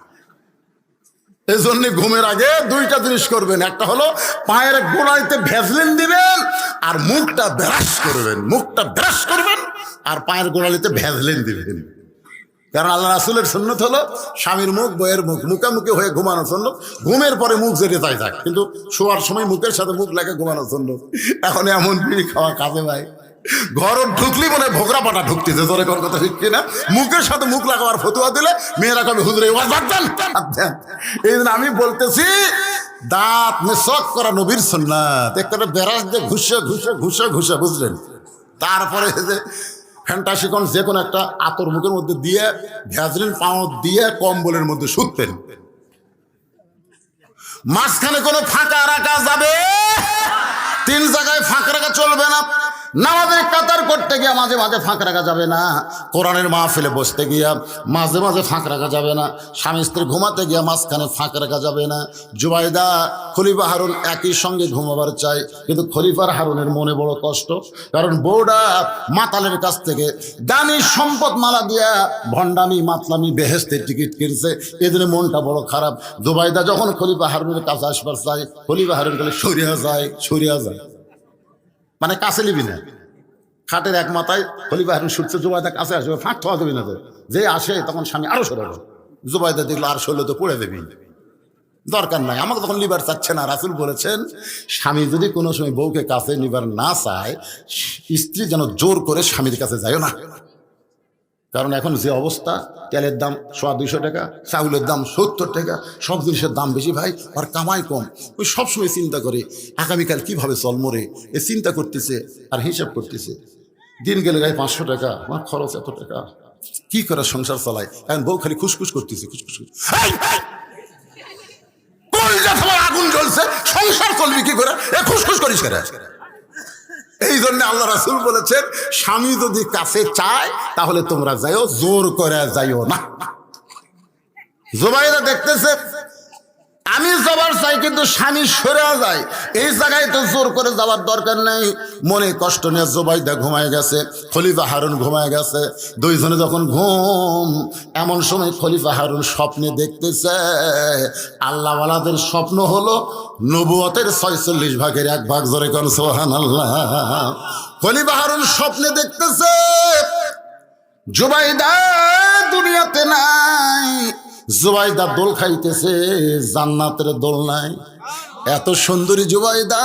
এই জন্য ঘুমের আগে 2টা জিনিস করবেন, একটা হলো পায়ের গোড়াইতে ভ্যাসলিন দিবেন আর মুখটা ব্রাশ করবেন, মুখটা ব্রাশ করবেন আর পায়ের গোড়ালিতে ভ্যাসলিন দিবেন। কারণ আল্লাহ রাসূলের সুন্নত হলো স্বামীর মুখ বইয়ের মুখ মুখামুখি হয়ে ঘুমানোর জন্য। ঘুমের পরে মুখ যেতে চাই থাক, কিন্তু শোয়ার সময় মুখের সাথে মুখ লাগে ঘুমানোর জন্য। এখন এমন বিড়ি খাওয়া কাজে ভাই, ঘর ঢুকলি মনে ভোগরা পাটা ঢুকতেছে। জোরে কোন কথা ঠিক কিনা? মুখের সাথে মুখ লাগাবার ফতুয়া দিলে মেয়েরা কবে হুজুরে এই জন্য আমি বলতেছি, দাঁত মেশক করা নবীর সুন্নাত। একটা বেরাস দিয়ে ঘুষে ঘুষে ঘুষে ঘুষে, বুঝলেন? তারপরে যে ফ্যান্টাসিকন যে কোনো একটা আতর মুখের মধ্যে দিয়ে ভ্যাজলিন পাও দিয়ে কম্বলের মধ্যে শুততেন। মাঝখানে কোনো ফাঁকা রাখা যাবে? 3 জায়গায় ফাঁকা রাখা চলবে না। নামাজের কাতার করতে গিয়া মাঝে মাঝে ফাঁক রাখা যাবে না, কোরআনের মাহফিলে বসতে গিয়া মাঝে মাঝে ফাঁক রাখা যাবে না, স্বামী স্ত্রী ঘুমাতে গিয়া মাঝখানে ফাঁক রাখা যাবে না। জুবাইদা খলিফা হারুন একই সঙ্গে ঘুমাবার চাই, কিন্তু খলিফার হারুনের মনে বড় কষ্ট, কারণ বউডা মাতালের কাছ থেকে দামি সম্পদ মালা দিয়া ভণ্ডামি মাতলামি বেহেস্তের টিকিট কিনছে, এদের মনটা বড় খারাপ। জুবাইদা যখন খলিফা হারুনের কাছে আসবার চাই, খলিফা হারুন বলে সরিয়া যায়, সরিয়া যায়, মানে কাছে নিবি না। খাটের এক মাথায় খলিফা হারুন ছুটছে, জুবাইদা কাছে আসবে, ফাঁক থাওয়া দেবি না, তো যে আসে তখন স্বামী আরো সরাবে। জুবাইদা দেখলো আর সরলে তো পড়ে দেবি, দরকার নাই, আমাকে তখন নিবার চাচ্ছে না। রাসূল বলেছেন, স্বামী যদি কোনো সময় বউকে কাছে নিবার না চায়, স্ত্রী যেন জোর করে স্বামীর কাছে যায় না। কারণ এখন যে অবস্থা, তেলের দাম 100-200 টাকা, চাউলের দাম 70 টাকা, সব জিনিসের দাম বেশি ভাই, আর কামাই কম। ওই সবসময় চিন্তা করে আগামীকাল কিভাবে চল মরে, এ চিন্তা করতেছে আর হিসাব করতেছে। দিন গেলে গায়ে 500 টাকা, আমার খরচ এত টাকা, কি করে সংসার চালায়। এখন বউ খালি খুশখুশ করতেছে, খুশখুশ। আগুন জ্বলছে, সংসার চলবি কি করে, এ খুশখুশ করিস কেন? এই জন্য আল্লাহ রাসূল বলেছেন, স্বামী যদি কাছে চায় তাহলে তোমরা যাইও, জোর করে যাইও না। জুবাইদা দেখতেছে আমি যাবার চাই, কিন্তু স্বামী সরে যায়, এই জায়গায় তো জোর করে যাওয়ার দরকার নেই। মনে কষ্ট নিয়ে জুবাইদা ঘুমায় গেছে, খলিফা হারুন ঘুমায় গেছে। দুইজনে যখন ঘুম, এমন সময় খলিফা হারুন স্বপ্নে দেখতেছে, আল্লাহওয়ালাদের স্বপ্ন হলো নবুয়তের 46 ভাগের 1 ভাগ। জোরে কোন সুবহানাল্লাহ। খলিফা হারুন স্বপ্নে দেখতেছে জুবাইদা দুনিয়াতে নাই, জুবাইদা দোল খাইতেছে জান্নাতের দোলনায়। এত সুন্দরী জুবাইদা,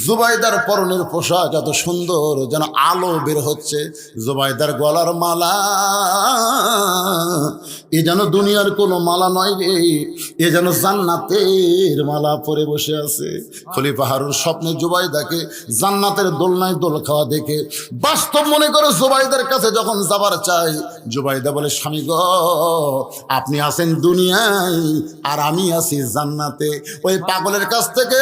জুবাইদার পরনের পোশাক এত সুন্দর, যেন আলো বের হচ্ছে। জুবাইদার গলার মালা এ যেন দুনিয়ার কোনো মালা নয় রে, এ যেন জান্নাতের মালা পরে বসে আছে। খলিফা হারুন স্বপ্নে জুবাইদাকে জান্নাতের দোলনায় দোল খাওয়া দেখে বাস্তব মনে করে জুবাইদার কাছে যখন যাবার চাই, জুবাইদা বলে, স্বামী গো, আপনি আছেন দুনিয়ায় আর আমি আছি জান্নাতে। ওই পাগলের কাছ থেকে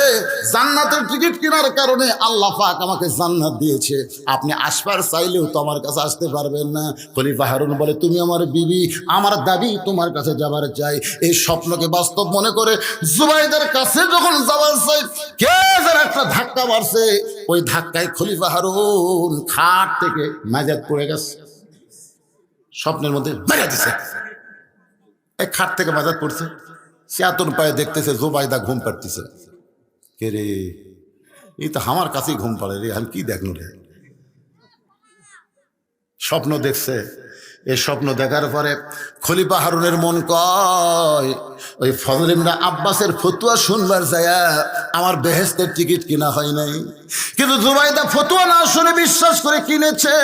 জান্নাতের টিকিট কেনার কারণে আল্লাহ পাক আমাকে জান্নাত দিয়েছে, আপনি আসবার চাইলেও তো আমার কাছে আসতে পারবেন না। খলিফা হারুন বলে, তুমি আমার বিবি, আমার দাবি তোমার কাছে যাবার চাই। এই স্বপ্নকে বাস্তব মনে করে জুবাইদার কাছে যখন যাবার চাই, কে যেন একটা ধাক্কা মারছে, ওই ধাক্কায় খলিফা হারুন খাট থেকে মেজাজ পড়ে গেছে। স্বপ্নের মধ্যে মেরে দিছে, এই খাট থেকে মেজাজ পড়ছে। সে আতন পায়ে দেখতেছে জুবাইদা ঘুম পাড়তেছে। কে রে, এই তো আমার কাছেই ঘুম পাড়ে রে, আমি কি দেখলো রে। স্বপ্ন দেখছে। এই স্বপ্ন দেখার পরে খলিফা হারুনের মন কয়, ওই ফজল ইবনে আব্বাসের ফতুয়া শুনবার যায় আমার বেহেশতের টিকিট কিনা হয় নাই, কিন্তু জুবাইদা ফতুয়া না শুনে বিশ্বাস করে কিনেছে।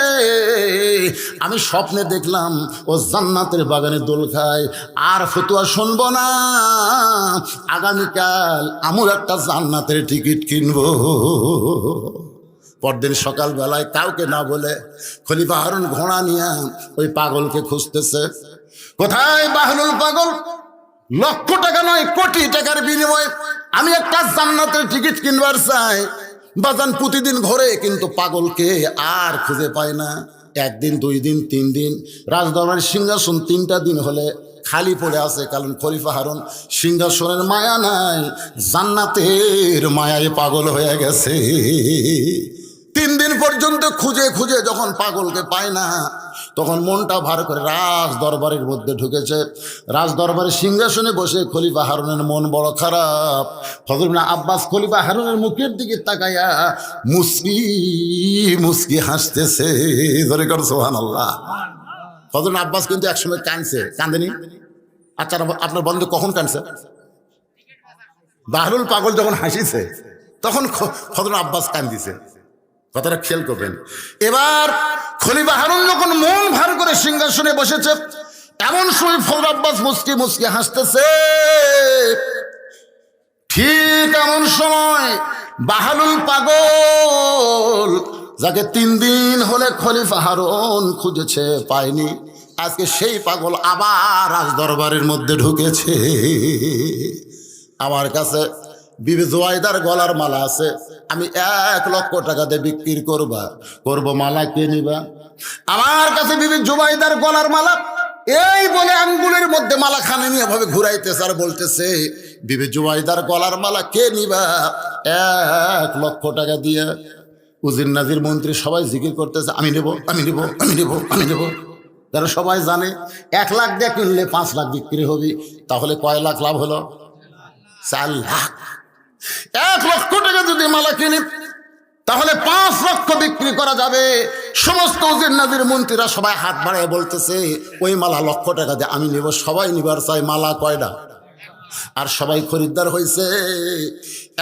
আমি স্বপ্নে দেখলাম ও জান্নাতের বাগানে দোল খায়, আর ফতুয়া শুনবো না, আগামীকাল আমুর একটা জান্নাতের টিকিট কিনবো। পরদিন সকালবেলায় কাউকে না বলে খলিফা হারুন ঘোড়া নিয়ে ওই পাগলকে খুঁজতেছে। কোথায় বাহলুল পাগল? লক্ষ টাকা নয়, কোটি টাকার বিনিময়ে আমি একটা জান্নাতের টিকিট কিনবার চাই। বাজান প্রতিদিন ঘোরে, কিন্তু পাগলকে আর খুঁজে পায় না। 1 দিন 2 দিন 3 দিন, রাজদরবারের সিংহাসন 3টা দিন হলে খালি পড়ে আছে, কারণ খলিফা হারুন সিংহাসনের মায়া নাই, জান্নাতের মায়ায় পাগল হয়ে গেছে। 3 দিন পর্যন্ত খুঁজে খুঁজে যখন পাগলকে পায় না, তখন মনটা ভার করে রাজ দরবারের মধ্যে ঢুকেছে। রাজ দরবারের সিংহাসনে বসে খলিফা হারুনের মন বড় খারাপ। ফজল ইবনে আব্বাস খলিফা হারুনের মুখের দিকে তাকায়া মুস্কি মুস্কি হাসতেছে। ধরে কর সুবহানাল্লাহ। ফজল ইবনে আব্বাস কিন্তু একসময় কাঁদছে, কাঁদেনি? আচ্ছা, আপনার বন্ধু কখন কাঁদছে? বাহলুল পাগল যখন হাসিছে তখন ফজল ইবনে আব্বাস কান্দিছে। কথাটা খেয়াল করবেন। এবার খলিফা হারুন যখন মন ভার করে সিংহাসনে বসেছে, এমন সময় ফজল আব্বাস মুস্কি মুস্কি হাসতেছে। ঠিক এমন সময় বাহলুল পাগল, যাকে 3 দিন হলে খলিফা হারুন খুঁজেছে পায়নি, আজকে সেই পাগল আবার রাজ দরবারের মধ্যে ঢুকেছে। আমার কাছে বিবি জুবাইদার গলার মালা আছে, আমি 1,00,000 টাকা দিয়ে বিক্রি করবো মালা কে নিবা? আমার কাছে বিবি জুবাইদার গলার মালা, এই বলে আঙ্গুলের মধ্যে মালা খানে নিয়ে ভাবে ঘুরাইতেছে আর বলতেছে, বিবি জুবাইদার গলার মালা কে নিবা? 1,00,000 টাকা দিয়ে। উজির নাজির মন্ত্রী সবাই জিকির করতেছে, আমি নেব, আমি নেব, আমি নেব, আমি নেব। তারা সবাই জানে 1 লাখ দিয়ে কিনলে 5 লাখ বিক্রি হবে, তাহলে কয় লাখ লাভ হলো? 4 লাখ। 1,00,000 টাকা যদি মালা কিনি তাহলে 5 লক্ষ বিক্রি করা যাবে। সমস্ত উজির নাজির মন্ত্রীরা সবাই হাত বাড়ায় বলতেছে, ওই মালা 1,00,000 টাকা দিয়ে আমি নেব। সবাই নিবার চাই, মালা কয়টা? আর সবাই খরিদ্দার হয়েছে।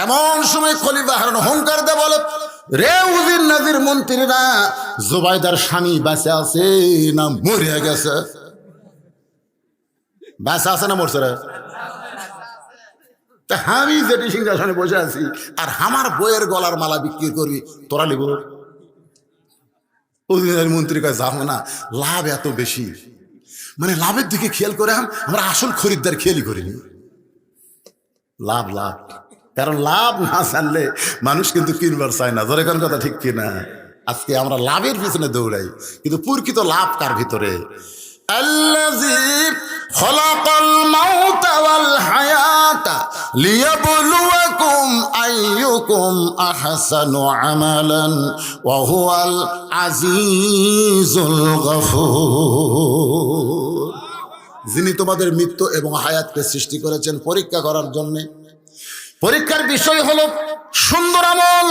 এমন সময় খলিফা হারুন হুঙ্কার দে বলে, রে উজির নাজির মন্ত্রীরা, জুবাইদার স্বামী বেঁচে আছে না মরে গেছে? বেঁচে আছে না মরছে রে? আমি যেটি সিংহাসনে বসে আছি আর আমার বইয়ের গলার মালা বিক্রি করবি, তোরা নিব? উজির মন্ত্রী কাছে যাবো না, লাভ এত বেশি, মানে লাভের দিকে খেয়াল করে আমরা আসল খরিদ্দার খেয়ালই করিনি। লাভ লাভ, কারণ লাভ না জানলে মানুষ কিন্তু কিনবার চায় না। ধরে কোন কথা ঠিক কিনা? আজকে আমরা লাভের পিছনে দৌড়াই, কিন্তু প্রকৃত লাভ কার ভিতরে? আল্লাযী খলাকাল মাউতা ওয়াল হায়াতা লিয়াবলুয়াকুম আইয়ুকুম আহসানু আমালান ওয়া হুয়াল আজিজুল গফুর। যিনি তোমাদের মৃত্যু এবং হায়াতকে সৃষ্টি করেছেন পরীক্ষা করার জন্যে। পরীক্ষার বিষয় হলো সুন্দর আমল।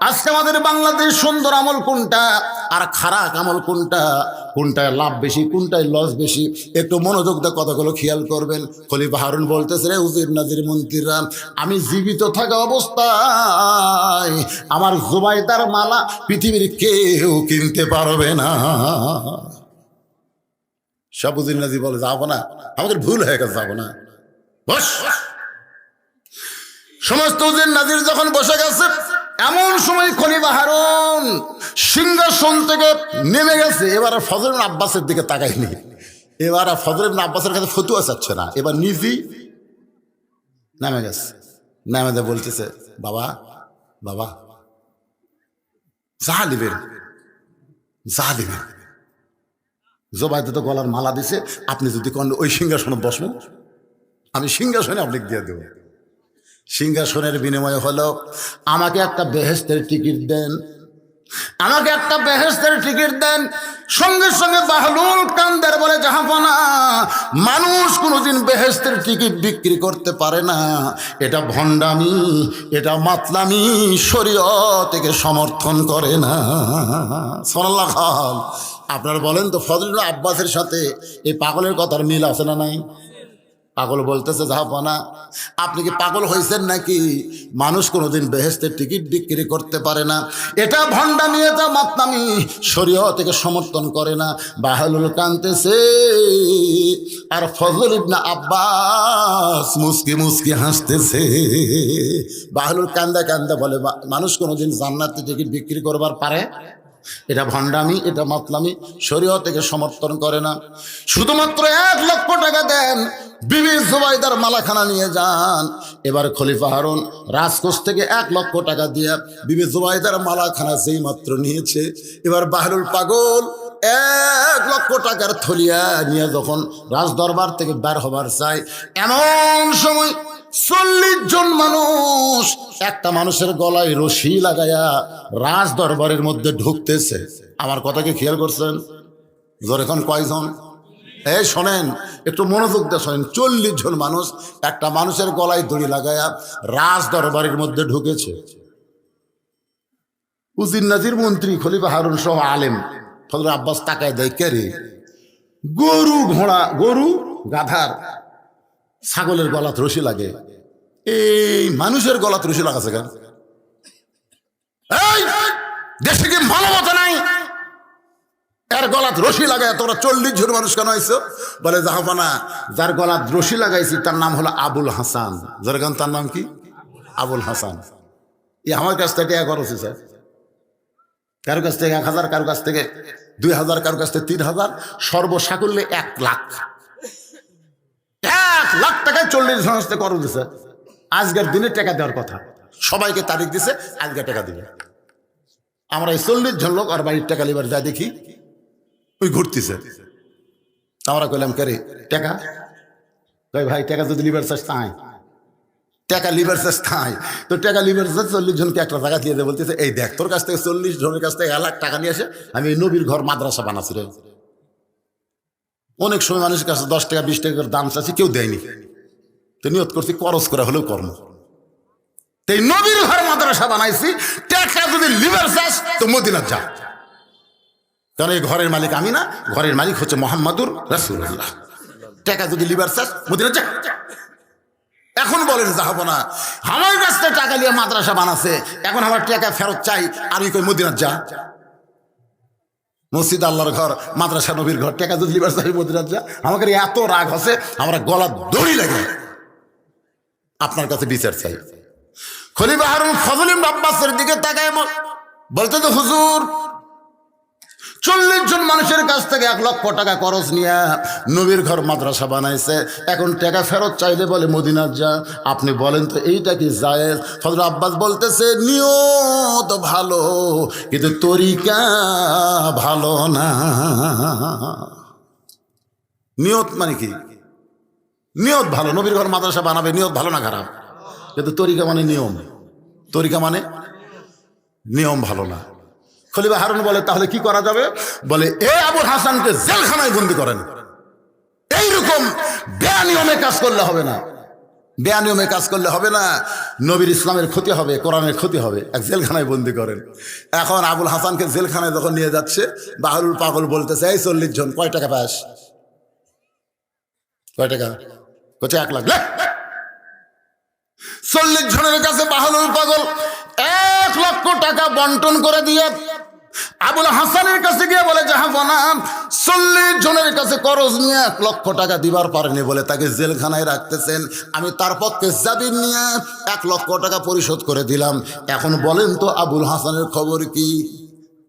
আজকে আমাদের বাংলাদেশ সুন্দর আমল কোনটা আর খারাপ আমল কোনটা, কোনটায় লাভ বেশি, কোনটায় লস বেশি, একটু মনোযোগ দিয়ে কথাগুলো খেয়াল করবেন। খলিফা হারুন বলতেছে, রে উজির নাজির মন্ত্রীরা, আমি জীবিত থাকা অবস্থায় আমার জুবাইদার মালা পৃথিবীর কেউ কিনতে পারবে না। সব উজির নাজির বলে, যাবো না, আমাদের ভুল হয়ে গেছে, যাবো না। বস। সমস্ত উজির নাজির যখন বসে গেছে, এমন সময় খলিফা হারুন সিংহাসন থেকে নেমে গেছে। এবার ফজল ইবনে আব্বাসের দিকে তাকায়নি, এবার ফজল ইবনে আব্বাসের কাছে ফতুয়া চাচ্ছে না, এবার নিজেই নেমে গেছে। নেমে বলতেছে, বাবা বাবা, যা লিবেন যা লিবেন, জুবাইদা তো গলার মালা দিছে, আপনি যদি কোন ওই সিংহাসনে বসবো, আমি সিংহাসনে আপনাকে দিয়ে দেব। সিংহাসনের বিনিময়ে হলো আমাকে একটা বেহেশতের টিকিট দেন, আমাকে একটা বেহেশতের টিকিট দেন। সঙ্গে সঙ্গে বাহলুল কান্দার বলে, জাহাপনা, মানুষ কোনোদিন বেহেশতের টিকিট বিক্রি করতে পারে না, এটা ভণ্ডামি, এটা মাতলামি, শরীয়ত থেকে সমর্থন করে না। সুবহানাল্লাহ। আপনারা বলেন তো, ফজল ইবনে আব্বাসের সাথে এই পাগলের কথার মিল আছে না নাই? পাগল বলতেছে, জাহাপনা, আপনি কি পাগল হয়েছেন নাকি? মানুষ কোনোদিন বেহেশতের টিকিট বিক্রি করতে পারে না, এটা ভণ্ডামি, এটা মাতলামি, শরীয়ত থেকে সমর্থন করে না। বাহলুল কাঁদতেছে আর ফজল ইবনে আব্বাস মুস্কি মুস্কি হাসতেছে। বাহলুল কান্দা কান্দা বলে, মানুষ কোনোদিন জান্নাতের টিকিট বিক্রি করবার পারে? এটা ভণ্ডামি, এটা মাতলামি, শরীয়ত থেকে সমর্থন করে না। শুধুমাত্র 1,00,000 টাকা দেন, বিবি জুবাইদার মালাখানা নিয়ে যান। এবার খলিফা হারুন রাজকোষ থেকে 1,00,000 টাকা দিয়ে বিবি জুবাইদার মালাখানা যেই মাত্র নিয়েছে, এবার বাহলুল পাগল 1,00,000 টাকার থলিয়া নিয়ে যখন রাজ দরবার থেকে বের হবার চায়, এমন সময় 40 জন মানুষ একটা মানুষের গলায় রশি লাগায়া রাজ দরবারের মধ্যে ঢুকতেছে। আমার কথাকে খেয়াল করছেন? জোর এখন কয়জন? এই শোনেন, একটু মনোযোগ দিয়ে শোনেন। 40 জন মানুষ একটা মানুষের গলায় দড়ি লাগায়া রাজ দরবারের মধ্যে ঢুকেছে। উজির নাজির মন্ত্রী খলিফা হারুন সহ আলেম ফজল আব্বাস তাকায় দেয়, কে রে? গরু ঘোড়া, গরু গাধার ছাগলের গলাত রশি লাগে, এই মানুষের গলাত রশি লাগাছে কেন? এই দেশে কি মানবতা নাই? এর গলাত রশি লাগায় তোরা 40 জন মানুষ কেন হয়েছ? বলে, জাহাপানা, যার গলাত রশি লাগাইছি তার নাম হলো আবুল হাসান। জরগান, তার নাম কি? আবুল হাসান। এই আমার কাছ থেকে 1100, স্যার, কারো কাছ থেকে 1000, কারো কাছ থেকে 2000, কারো কাছ থেকে 3000, সর্বসাকুল্যে 1 লাখ। 1 লাখ টাকায় 40 জন করো দিছে। আজকের দিনে টাকা দেওয়ার কথা। সবাইকে তারিখ দিছে, আজকে টাকা দিবে। আমরা এই 40 জন লোক আর বাড়ির টাকা লিবার যা দেখি ওই ঘুরতেছে। আমরা কইলাম কে রে টাকা? কই ভাই টাকা যদি লিবার চাস তাই, টাকা লিবার চাস তাই। তো টাকা লিবার চাস 40 জনকে একটা টাকা দিয়ে দেয়, বলতেছে এই দেখ তোর কাছ থেকে 40 জনের কাছ থেকে 1 লাখ টাকা নিয়ে আসে আমি এই নবীর ঘর মাদ্রাসা বানাচ্ছি রে। অনেক সময় মানুষের কাছে 10 টাকা 20 টাকার দাম চাচ্ছি, কেউ দেয়নি। তো নিয়ত করছি খরচ করা হলেও কর্ম, এই নবীর ঘর মাদ্রাসা বানাইছি। টাকা যদি লিবার চাস তো মদিনা যা, কারণ এই ঘরের মালিক আমি না, ঘরের মালিক হচ্ছে মোহাম্মদুর রাসূলুল্লাহ। টাকা যদি লিবার চাস মদিনা যা। এখন বলেন যাবো না, আমার কাছ থেকে টাকা নিয়ে মাদ্রাসা বানাচ্ছে, এখন আমার টাকা ফেরত চাই, আর ওই কই মদিনা যা। মসজিদ আল্লাহর ঘর, মাদ্রাসা নবীর ঘর, টাকা যদি লিবার চাই মদিনা যা। আমাকে এত রাগ হচ্ছে আমরা গলা দড়ি লাগে, আপনার কাছে বিচার চাই। খলিফা হারুন ফজল ইবনে আব্বাসের দিকে তাকায় বলতে তো হুজুর 40 জন মানুষের কাছ থেকে 1 লক্ষ টাকা খরচ নিয়ে নবীর ঘর মাদ্রাসা বানাইছে, এখন টাকা ফেরত চাইলে বলে মদিনা যা। আপনি বলেন তো এইটা কি জায়েজ? ফজল আব্বাস বলতেছে নিয়ত ভালো কিন্তু তরিকা ভালো না। নিয়ত মানে কি? নিয়ত ভালো, নবীর ঘর মাদ্রাসা বানাবে, নিয়ত ভালো না খারাপ, কিন্তু তরিকা মানে নিয়ম, তরিকা মানে নিয়ম ভালো না। খলিফা হারুন বলে তাহলে কি করা যাবে? বলে এ আবুল হাসানকে জেলখানায় বন্দি করেন। এইরকম বেআনিয়মে কাজ করলে হবে না, বেআনিয়মে কাজ করলে হবে না, নবীর ইসলামের ক্ষতি হবে, কোরআনের ক্ষতি হবে, এক জেলখানায় বন্দি করেন। এখন আবুল হাসানকে জেলখানায় যখন নিয়ে যাচ্ছে, বাহরুল পাগল বলতেছে এই 40 জন কয় টাকা পাস? কয় টাকা? কোচে 1 লাখ। 40 জনের কাছে বাহরুল পাগল 1 লক্ষ টাকা বন্টন করে দিয়ে আবুল হাসানের কাছে গিয়ে বলে জাহাপনা 40 জনের কাছে খরচ নিয়ে 1 লক্ষ টাকা দিবার পারেনি বলে তাকে জেলখানায় রাখতেছেন। আমি তার পক্ষে জামিন নিয়ে 1 লক্ষ টাকা পরিশোধ করে দিলাম। এখন বলেন তো আবুল হাসানের খবর কি?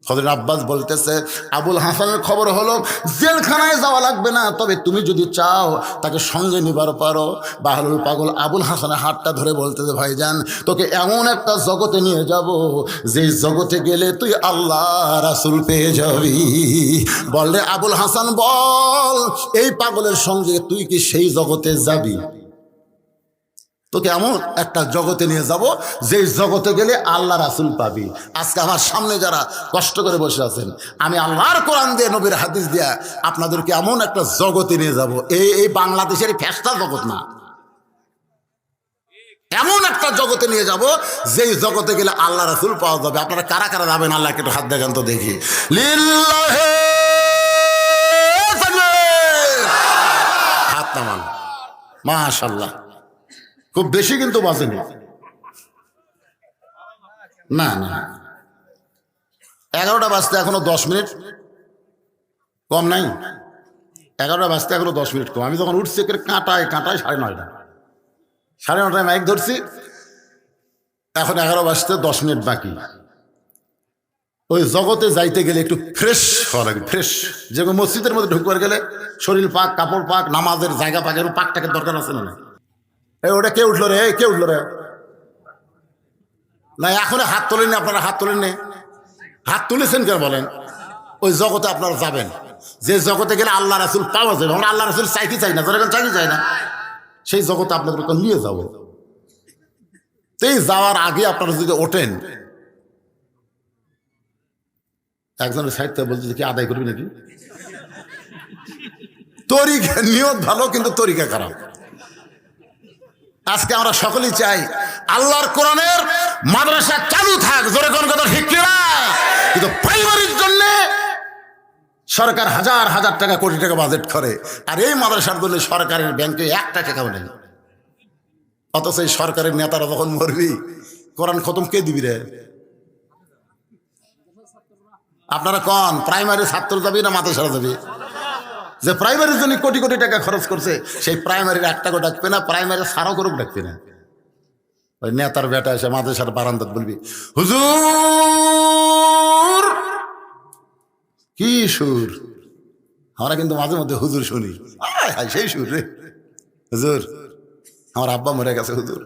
হযরত আব্বাস বলতেছে আবুল হাসানের খবর হলো জেলখানায় যাওয়া লাগবে না, তবে তুমি যদি চাও তাকে সঙ্গে নিবার পারো। বাহরুল পাগল আবুল হাসানের হাতটা ধরে বলতেছে ভাইজান তোকে এমন একটা জগতে নিয়ে যাব যে জগতে গেলে তুই আল্লাহ রাসূল পেয়ে যাবি। বললে আবুল হাসান বল এই পাগলের সঙ্গে তুই কি সেই জগতে যাবি? তোকে এমন একটা জগতে নিয়ে যাব যে জগতে গেলে আল্লাহ রাসূল পাবি। আজকে আমার সামনে যারা কষ্ট করে বসে আছেন, আমি আল্লাহর কোরআন দিয়ে নবীর হাদিস দিয়া আপনাদেরকে এমন একটা জগতে নিয়ে যাব, এই বাংলাদেশের ফেস্টা জগৎ না, এমন একটা জগতে নিয়ে যাব যেই জগতে গেলে আল্লাহ রাসূল পাওয়া যাবে। আপনারা কারা কারা যাবেন আল্লাহকে একটু হাত দেখান তো দেখি। লিল্লাহি তাকবীর, হাত নামান। মাশাআল্লাহ, খুব বেশি কিন্তু বাজেনি, না না 11টা বাজতে এখনো 10 মিনিট কম নাই। 11টা বাজতে এখনো 10 মিনিট কম। আমি যখন উঠছি কাঁটায় 9:30, 9:30 মাইক ধরছি, এখন 11 বাজতে 10 মিনিট বাকি। ওই জগতে যাইতে গেলে একটু ফ্রেশ হওয়া লাগে, ফ্রেশ। যেমন মসজিদের মধ্যে ঢুকবার গেলে শরীর পাক, কাপড় পাক, নামাজের জায়গা পাকের পাকটাকে দরকার আছে না? এই ওটা কে উঠলো রে? কে উঠলো রে? না এখন হাত তোলেননি, আপনারা হাত তোলেননি, হাত তুলেছেন কেন বলেন? ওই জগতে আপনারা যাবেন যে জগতে গেলে আল্লাহ রাসূল পাওয়া যাবে। আমরা আল্লাহ রাসূল চাইতে চাই না, যখন চাইতে চাই না, সেই জগতে আপনাদেরকে নিয়ে যাবো। তো এই যাওয়ার আগে আপনারা যদি ওঠেন, একজনের সাহিত্য বলছে কি আদায় করবি নাকি? তরিকা নিয়ত ভালো কিন্তু তরিকা খারাপ। আজকে আমরা সকলেই চাই আল্লাহর কোরআনের মাদ্রাসা চালু থাক, জোরে কোন কথা ঠিক কিনা? কিন্তু প্রাইমারির জন্য সরকার হাজার হাজার টাকা, কোটি টাকা বাজেট করে, আর এই মাদ্রাসার জন্য সরকারের ব্যাংকে 1 টাকাও নেই। অথচ এই সরকারের নেতারা যখন মরবি কোরআন খতম কে দিবি রে? আপনারা কোন প্রাইমারি ছাত্র যাবি না মাদ্রাসা যাবি? যে প্রাইমারির জন্য কোটি কোটি টাকা খরচ করছে সেই প্রাইমারির 1 টাকা ডাকবে না, প্রাইমারি সারও করুক ডাকবে না। ওই নেতার বেটা এসে মাদ্রাসার বারান্দাত বলবি হুজুর, কি সুর! আমরা কিন্তু মাঝে মধ্যে হুজুর শুনি, সেই সুর রে। হুজুর আমার আব্বা মরে গেছে হুজুর,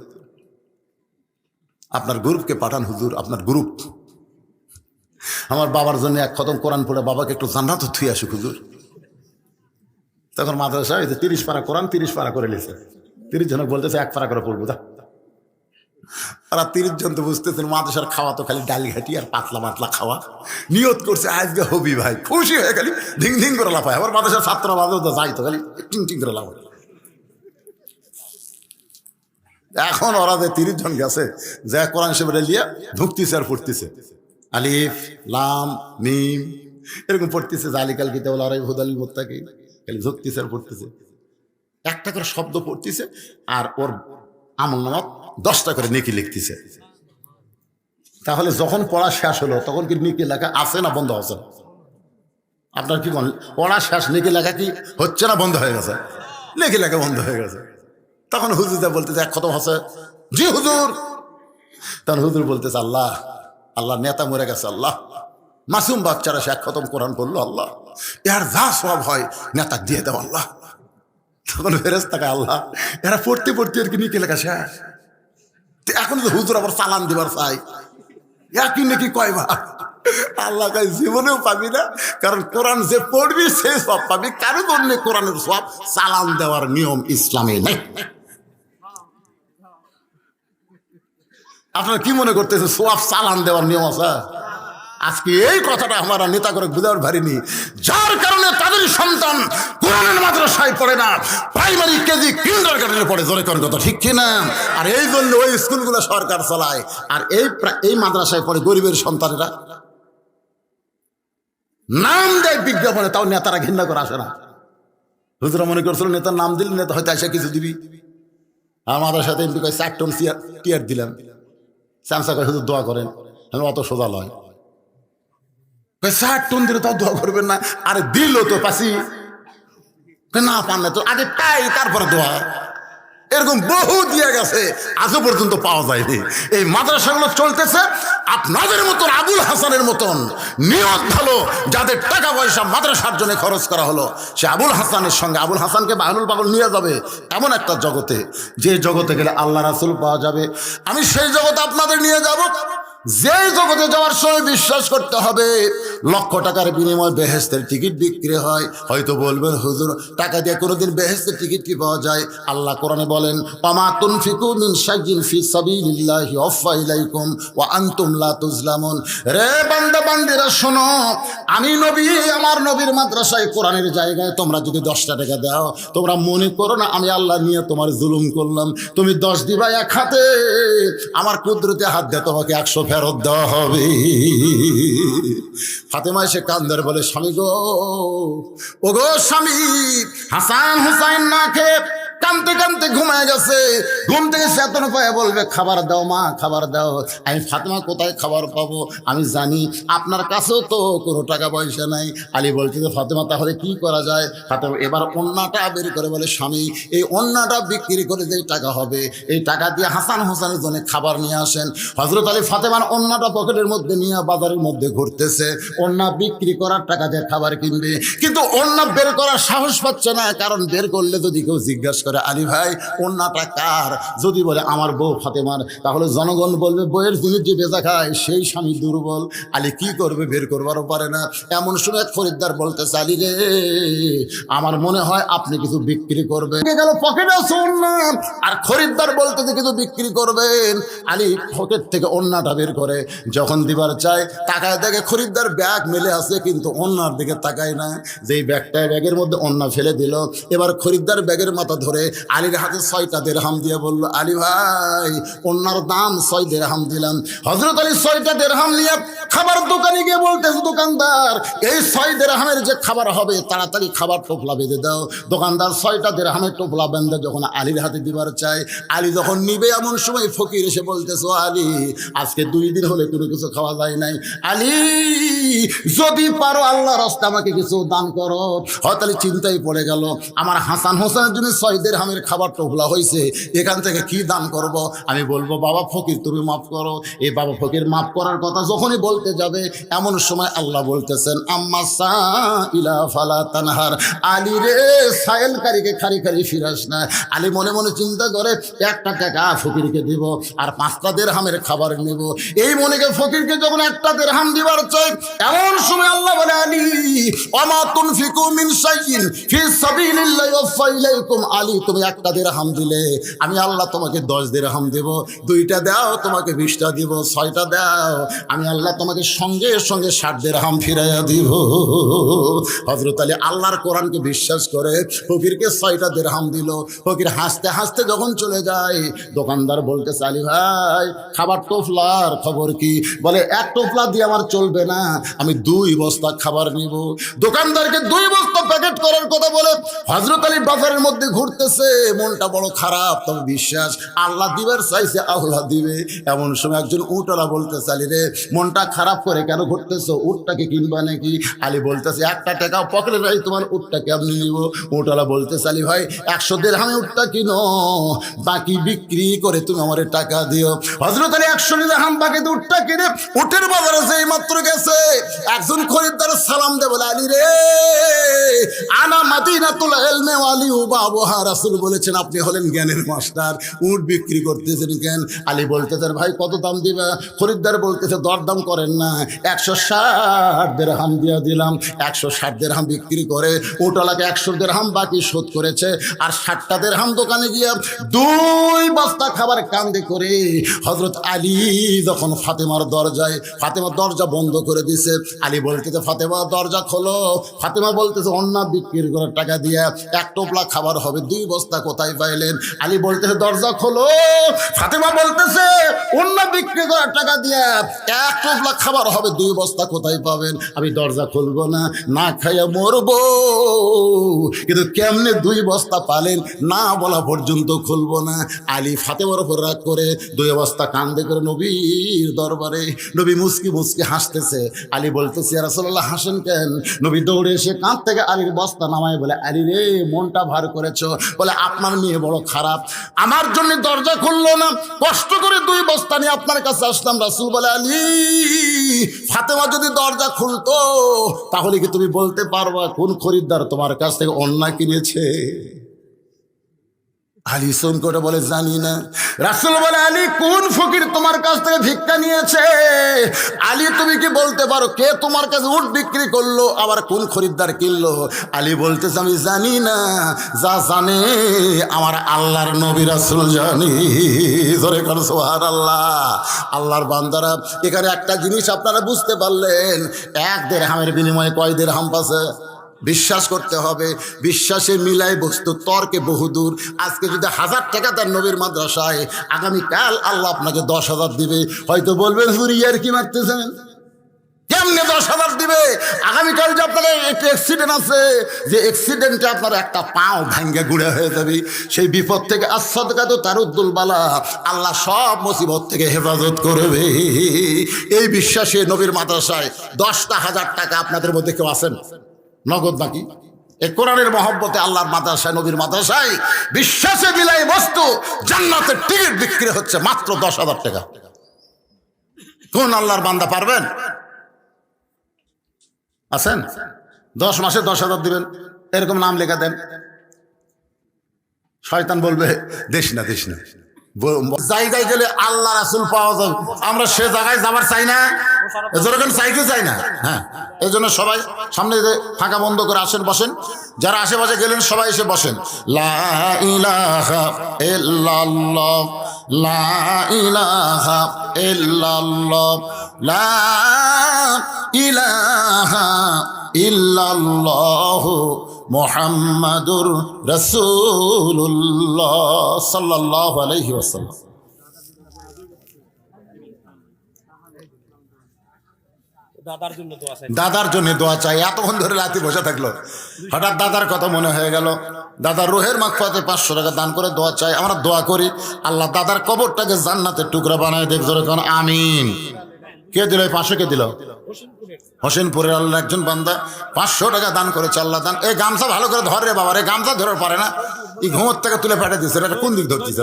আপনার গ্রুপকে পাঠান হুজুর, আপনার গ্রুপ। আমার বাবার জন্য এক খতম কোরআন পড়ে বাবাকে একটু জান্নাতে থুই আসুক হুজুর। তখন মাদ্রাসা এই যে 30 পারা কোরআন 30 পারা করে লিখছে, 30 জন বলতেছে 1 পারা করে পড়বো। আর 30 জন তো বুঝতেছেন মাদ্রাসার খাওয়া তো খালি ডাল ঘাটি আর পাতলা পাতলা খাওয়া। নিয়ত করছে আজকে হবি ভাই, খুশি হয়ে খালি ধিং ধিং করে লাফায়। আবার মাদ্রাসার ছাত্র বাদেও তো যাই তো খালি টিং টিং করে লাফায়। এখন ওরা যে 30 জন গেছে যে কোরআন শরীফ লিয়া ঢুকতেছে আর পড়তেছে, আলিফ লাম মিম এরকম পড়তেছে, জালিকাল কিতাবুল লা রাইবা হুদাল লিল মুত্তাকিন, খালি ঢুকতেছে আর পড়তেছে। একটা করে শব্দ পড়তেছে আর ওর আমলনামাত 10টা করে নেকি লিখতেছে। তাহলে যখন পড়া শেষ হলো তখন কি নেকি লেখা আছে না বন্ধ আছে? আপনার কি বলেন, পড়া শেষ নেকি লেখা কি হচ্ছে না বন্ধ হয়ে গেছে? নেকি লেখা বন্ধ হয়ে গেছে। তখন হুজুরটা বলতেছে 1 খতম আছে, জি হুজুর। তখন হুজুর বলতেছে আল্লাহ, আল্লাহ নেতা মরে গেছে, আল্লাহ মাসুম বাচ্চারা সে 1 খতম কোরআন পড়লো, আল্লাহ এর যা সব হয় নেতা দিয়ে দাও আল্লাহ। তখন ফেরেশতাকে আল্লাহ এরা পড়তে পড়তে আর কি নেকি লেখা শেষ। এখন তো হুজুর আবার চালান দিবার চাই, একই নাকি কয়বার? আল্লাহ কাছে জীবনেও পাবি না, কারণ কোরআন যে পড়বি সে সব পাবি। কারো জন্য কোরআনের সব চালান দেওয়ার নিয়ম ইসলামে নেই। আপনারা কি মনে করতেছে সব চালান দেওয়ার নিয়ম আছে? আজকে এই কথাটা আমরা নেতা করে বুঝার পারিনি, যার কারণে তাদের সন্তান কোরআনের মাদ্রাসায় পড়ে না, প্রাইমারি কেজি কিন্ডারগার্টেনে পড়ে। জোরে করেন কথা, ঠিক কিনা? আর এই জন্য ওই স্কুলগুলো সরকার চালায়, আর এই মাদ্রাসায় পড়ে গরিবের সন্তানেরা। নাম দেয় বিজ্ঞাপনে, তাও নেতারা ঘৃণা করে আসে না। হুজুরা মনে করছিল নেতার নাম দিলে নেতা হয়তো এসে কিছু দিবি। আর মাদ্রাসাতে এমপি কয় 4 টন টিয়ার দিলাম, চামচা কয় হুজুর দোয়া করেন। অত সোজা লয়, 4 টন দিলে তাও দোয়া করবেন না। আরে দিল তো পাশি না, পানলে তো আগে তাই তারপরে দোয়া। এরকম বহু দিয়ে গেছে, আজও পর্যন্ত পাওয়া যায়নি। এই মাদ্রাসাগুলো চলতেছে আপনাদের মতন আবুল হাসানের মতন নিয়ত ভালো, যাদের টাকা পয়সা মাদ্রাসার জন্য খরচ করা হলো, সে আবুল হাসানের সঙ্গে আবুল হাসানকে বাহনুল পাগল নিয়ে যাবে এমন একটা জগতে, যে জগতে গেলে আল্লাহ রাসূল পাওয়া যাবে। আমি সেই জগতে আপনাদের নিয়ে যাব, যে জগতে যাওয়ার সময় বিশ্বাস করতে হবে 1,00,000 টাকার বিনিময়ে বেহেশতের টিকিট বিক্রি হয়। হয়তো বলবেন হুজুর টাকা দিয়ে কোনোদিন বেহেশতের টিকিট কি পাওয়া যায়? আল্লাহ কোরআনে বলেন ওয়ামা তুনফিকু মিন শাইইন ফি সাবিলিল্লাহি ওয়াফা ইলাইকুম ওয়া আনতুম লা তুজলামুন। রে বান্দা বান্দিরা শোনো, আমি নবী, আমার নবীর মাদ্রাসায় কোরআনের জায়গায় তোমরা যদি 10টা টাকা দাও, তোমরা মনে করো না আমি আল্লাহ নিয়ে তোমার জুলুম করলাম। তুমি 10 দিবা 1 হাতে, আমার কুদরতে হাত দিয়ে তোমাকে 100 ফেরত দেওয়া হবে। ফাতেমা এসে কান্দার বলে স্বামী গো, ও গো স্বামী, হাসান হুসাইন না খেয়ে কানতে কানতে ঘুমায় গেছে। ঘুম থেকে চেতন পায়ে বলবে খাবার দাও মা, খাবার দাও। আমি ফাতেমা কোথায় খাবার পাবো? আমি জানি আপনার কাছেও তো কোনো টাকা পয়সা নাই। আলী বলছে যে ফাতেমা তাহলে কি করা যায়? ফাতেমা এবার ওন্নাটা বের করে বলে স্বামী, এই ওন্নাটা বিক্রি করে যে টাকা হবে, এই টাকা দিয়ে হাসান হোসেনের জন্য খাবার নিয়ে আসেন। হযরত আলী ফাতেমার ওন্নাটা পকেটের মধ্যে নিয়ে বাজারের মধ্যে ঘুরতেছে, ওন্না বিক্রি করার টাকা দিয়ে খাবার কিনবে, কিন্তু ওন্না বের করার সাহস পাচ্ছে না। কারণ বের করলে যদি কেউ জিজ্ঞাসা করে আলী ভাই ওন্নাটা কার, যদি বলে আমার বউ ফাতেমার, তাহলে জনগণ বলবে বইয়ের জিনিস যে বেচা খায় সেই স্বামী দুর্বল। আলী কি করবে? বের করবারও পারে না। এমন সময় খরিদ্দার বলতেছে আলী রে, আমার মনে হয় আপনি কিছু বিক্রি করবেন। গেল পকেটে আছে ওন্না, আর খরিদ্দার বলতেছে কিছু বিক্রি করবেন। আলী পকেট থেকে ওন্নাটা বের করে যখন দিবার চায়, তাকায় দেখে খরিদ্দার ব্যাগ মেলে আছে, কিন্তু ওন্নার দিকে তাকায় না। যেই ব্যাগটায় ব্যাগের মধ্যে ওন্না ফেলে দিল, এবার খরিদ্দার ব্যাগের মাথা ধরে আলীর হাতে 6টা দিরহাম দিয়ে বলল আলী ভাই ওন্নার দাম 6 দিরহাম দিলাম। হযরত আলী 6টা দিরহাম নিয়ে খাবার দোকানে গিয়ে বলতেছে দোকানদার, এই 6 দিরহামের যে খাবার হবে তাড়াতাড়ি খাবার টোপলা বেঁধে দাও। দোকানদার 6টা দিরহামের টোপলা বেঁধে যখন আলীর হাতে দিবার চায়, আলী যখন নিবে এমন সময় ফকির এসে বলতেছে আলী আজকে 2 দিন হলে কোনো কিছু খাওয়া যায় নাই, আলী যদি পারো আল্লাহর রাস্তায় আমাকে কিছু দান করো। হয়তো চিন্তায় পড়ে গেল আমার হাসান হোসেনের জন্য 6 দেড়হামের খাবার টোপলা হয়েছে, এখান থেকে কি দান করব? আমি বলবো বাবা ফকির তুমি মাফ করো। এই বাবা ফকির মাফ করার কথা যখনই বলতে যাবে এমন সময় আল্লাহ বলতেছেন আম্মা সাইলা ফালা তানহার, আলী রে সায়েলকারীকে খারি খারি ফিরাস না। আলী মনে মনে চিন্তা করে 1টা টাকা ফকিরকে দিব আর 5টা দেড়হামের খাবার নেব। এই মনেকে ফকিরকে যখন 1টা দেড়হাম দিবার চাই এমন সময় আল্লাহ বলে আলী ওমা তুনফিকু মিন শাইইন ফি সাবিলিল্লাহি ওয়াফা ইলাইকুম, আলী তুমি 1টা দেড়হাম দিলে আমি আল্লাহ তোমাকে 10 দেড়হাম দেব, 2টা দাও তোমাকে 20টা দিব, 6টা দাও আমি আল্লাহ তোমাকে সঙ্গে সঙ্গে 60 দেড়হাম ফিরাইয়া দিব। হযরত আলী আল্লাহর কোরআনকে বিশ্বাস করে ফকিরকে 6টা দেড়হাম দিল। ফকির হাসতে হাসতে যখন চলে যায় দোকানদার বলতেছে আলী ভাই খাবার টোপলার খবর কি? বলে 1 টোপলা দিয়ে আমার চলবে না, আমি 2 বস্তা খাবার নিব। দোকানদারকে 2 বস্তা প্যাকেট করার কথা বলে হযরত আলী বাজারের মধ্যে ঘুরতেছে, মনটা বড় খারাপ, তবে বিশ্বাস আল্লাহ দিবার চাইছে আল্লাহ দিবে। এমন সময় একজন উটওয়ালা বলতেছে আলী রে মনটা খারাপ করে কেন ঘুরতেছো, উটটাকে কিনবা নাকি? আলী বলতেছে 1টা টাকাও পকেটে নাই, তোমার উটটাকে আপনি নিব। উটওয়ালা বলতেছে আলী ভাই 100 দেড়হামে উটটা কিনো, বাকি বিক্রি করে তুমি আমার টাকা দিও। হযরত আলী 100 দেড়হাম বাকি উটটা কিনে উটের বাজারে যেই মাত্র গেছে একজন খরিদ্দার সালাম দে বলে আলী রে আনা মাদিনাতুল ইলমি ওয়ালি বাবুহা, রাসূল বলেছেন আপনি হলেন জ্ঞানের মাস্টার, উট বিক্রি করতেছেন কেন? আলী বলতেছে ভাই কত দাম দিবা? খরিদ্দার বলতেছে দরদাম করেন না, 160 দেড়হাম দিয়ে দিলাম। 160 দেড়হাম বিক্রি করে উটওয়ালাকে 100 দেড়হাম বাকি শোধ করেছে আর 60টা দেড়হাম দোকানে গিয়ে 2 বস্তা খাবার কান্দে করে হযরত আলী যখন ফাতেমার দরজায়, ফাতেমার দরজা বন্ধ করে দিছে। আলী বলতেছে ফাতেমা দরজা খোলো। ফাতেমা বলতেছে অন্য বিক্রি করার টাকা দিয়ে 1 টোপলা খাবার হবে, 2 বস্তা কোথায় পাইলেন? আলী বলতেছে দরজা খোলো। ফাতেমা বলতেছে অন্য বিক্রি করার টাকা দিয়ে 1 টোপলা খাবার হবে, 2 বস্তা কোথায় পাবেন? আমি দরজা খুলবো না, না খাইয়া মরবো, কিন্তু কেমনে 2 বস্তা পালেন না বলা পর্যন্ত খুলবো না। আলী ফাতেমার উপর রাগ করে 2 বস্তা কান্দে করে নবীর দরবারে, নবী মুস্কি মুস্কি হাসতেছে। আলী বলতেছে ইয়া রাসূলুল্লাহ হাসেন কেন? নবী দৌড়ে এসে কাঁধ থেকে আলীর বস্তা নামায় বলে আলী রে মনটা ভার করেছো? বলে আপনার মেয়ে বড় খারাপ, আমার জন্য দরজা খুললো না, কষ্ট করে 2 বস্তা নিয়ে আপনার কাছে আসলাম। রাসূল বলে আলী ফাতেমা যদি দরজা খুলতো তাহলে কি তুমি বলতে পারবা কোন খরিদ্দার তোমার কাছ থেকে অন্যায় কিনেছে? আলী সোন করে বলে জানি না। রাসূল বলে আলী কোন ফকির তোমার কাছ থেকে ভিক্ষা নিয়েছে? আলী তুমি কি বলতে পারো কে তোমার কাছে উট বিক্রি করলো, আবার কোন খরিদ্দার কিনলো? আলী বলতেছে আমি জানি না, যা জানে আমার আল্লাহর নবী রাসূল জানি। ধরে কর সুবহানাল্লাহ। আল্লাহর বান্দারা এখানে একটা জিনিস আপনারা বুঝতে পারলেন, 1 দেড়হামের বিনিময়ে কয় দেড়হাম পাচ্ছে? বিশ্বাস করতে হবে, বিশ্বাসে মিলাই বস্তু তর্কে বহুদূর। আজকে যদি 1000 টাকা দেন নবীর মাদ্রাসায়, আগামীকাল আল্লাহ আপনাকে 10,000 দিবে। হয়তো বলবেন হুরিয়ার কি মারতেছেন, কেমনে 10,000 দিবে? আগামীকাল যে আপনার একটা অ্যাক্সিডেন্ট আছে, যে অ্যাক্সিডেন্টে আপনার একটা পাও ভাঙ্গে গুঁড়ে হয়ে যাবে, সেই বিপদ থেকে আসাদকাত তারুদ্দুল বালা, আল্লাহ সব মুসিবত থেকে হেফাজত করবে। এই বিশ্বাসে নবীর মাদ্রাসায় 10,000 টাকা আপনাদের মধ্যে কেউ আছেন নগদ নাকি? এই কোরআনের মহব্বতে আল্লাহর মাদ্রাসায়, নবীর মাদ্রাসায় বিশ্বাসে মিলাই বস্তু জান্নাতের টিকিট বিক্রি হচ্ছে মাত্র 10,000 টাকা। কোন আল্লাহর বান্দা পারবেন? আছেন? 10 মাসে 10,000 দিবেন, এরকম নাম লেখা দেন। শয়তান বলবে দেশ না দেশ না। জায়গায় গেলে আল্লাহ রাসূল পাওয়া যাবে, আমরা সে জায়গায় যাবার চাই না, যেরকম চাইতে চাই না। হ্যাঁ, এই জন্য সবাই সামনে ফাঁকা বন্ধ করে আসেন, বসেন। যারা আশেপাশে গেলেন সবাই এসে বসেন। লা ইলাহা ইল্লাল্লাহ, লা ইলাহা ইল্লাল্লাহ, লা ইলাহা ইল্লাল্লাহ মুহাম্মাদুর রাসূলুল্লাহ সাল্লাল্লাহু আলাইহি ওয়াসাল্লাম। দাদার জন্য দোয়া চাই। এতক্ষণ ধরে রাতে বসে থাকলো, হঠাৎ দাদার কথা মনে হয়ে গেল। দাদার রুহের মাগফিরাতে 500 টাকা দান করে দোয়া চাই। আমরা দোয়া করি আল্লাহ দাদার কবরটাকে জান্নাতের টুকরা বানায় দেখ। জোরে কোন আমিন। কে দিল 500? কে দিল? হোসেনপুরের আল্লাহ একজন বান্দা 500 টাকা দান করেছে। আল্লাহ দান। এই গামছা ভালো করে ধরে রে বাবা, রে গামছা ধরে পারে না, এই ঘুমোর থেকে তুলে পেটে দিচ্ছে, এটা কোন দিক ধরছিস?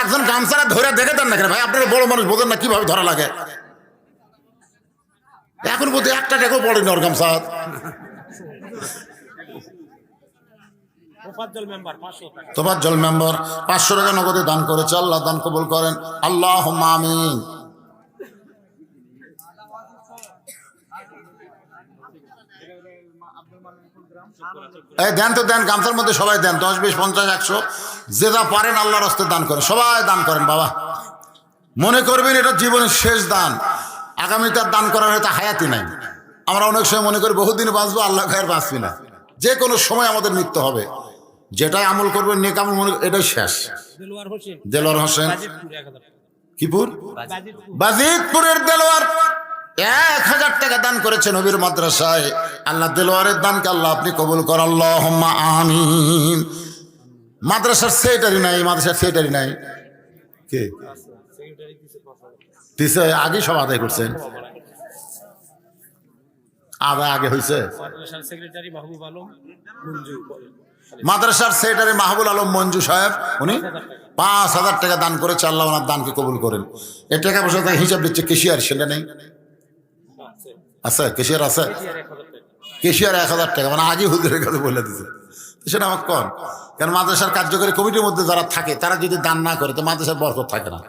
একজন গামছাটা ধরে দেখে দেন না কেন ভাই? আপনারা বড় মানুষ বোঝেন না কিভাবে ধরা লাগে? এখন বোধ 1 টাকাও পড়েনি ওর গামছা। তোফাজ্জল মেম্বার 500 টাকা নগদে দান করেছে। আল্লাহ দান কবুল করেন, আল্লাহুম্মা আমিন। এই দেন তো দেন, গামছার মধ্যে সবাই দেন, 10, 20, 50, 100 যে যা পারেন আল্লাহর রাস্তে দান করেন, সবাই দান করেন বাবা। মনে করবেন এটা জীবনের শেষ দান, আগামীতে দান করার হয়তো হায়াতি নাই। আমরা অনেক সময় মনে করি বহুদিন বাঁচবো, আল্লাহ খায়ের বাঁচবি না। যে কোনো সময় আমাদের মৃত্যু হবে, যেটাই আমল করবেন নেক আমল মনে এটাই শেষ। দেলোয়ার হোসেন কিপুর বাজিতপুরের দেলোয়ার 1000 টাকা দান করেছে নবীর মাদ্রাসায়। আল্লাহ দেলোয়ারের দানকে আল্লাহ আপনি কবুল কর, আল্লাহুম্মা আমিন। মাদ্রাসার সেক্রেটারি নাই, মাদ্রাসার সেক্রেটারি নাই, কে দিছে? আগে সব আদায় করছেন, আগে হয়েছে। মাদ্রাসার সেক্রেটারি মাহবুল আলম মঞ্জু সাহেব, উনি 5000 টাকা দান করেছে। আল্লাহ ওনার দানকে কবুল করেন। এ টাকা পয়সা তাকে হিসাব দিচ্ছে কেশিয়ার, সেটা নেই আছে? কেশিয়ার আছে? কেশিয়ার 1000 টাকা, মানে আগে হুজুরের কাছে বলে দিচ্ছে। সেটা আমার কম, কারণ মাদ্রাসার কার্যকরী কমিটির মধ্যে যারা থাকে তারা যদি দান না করে তো মাদ্রাসার বরকত থাকে না।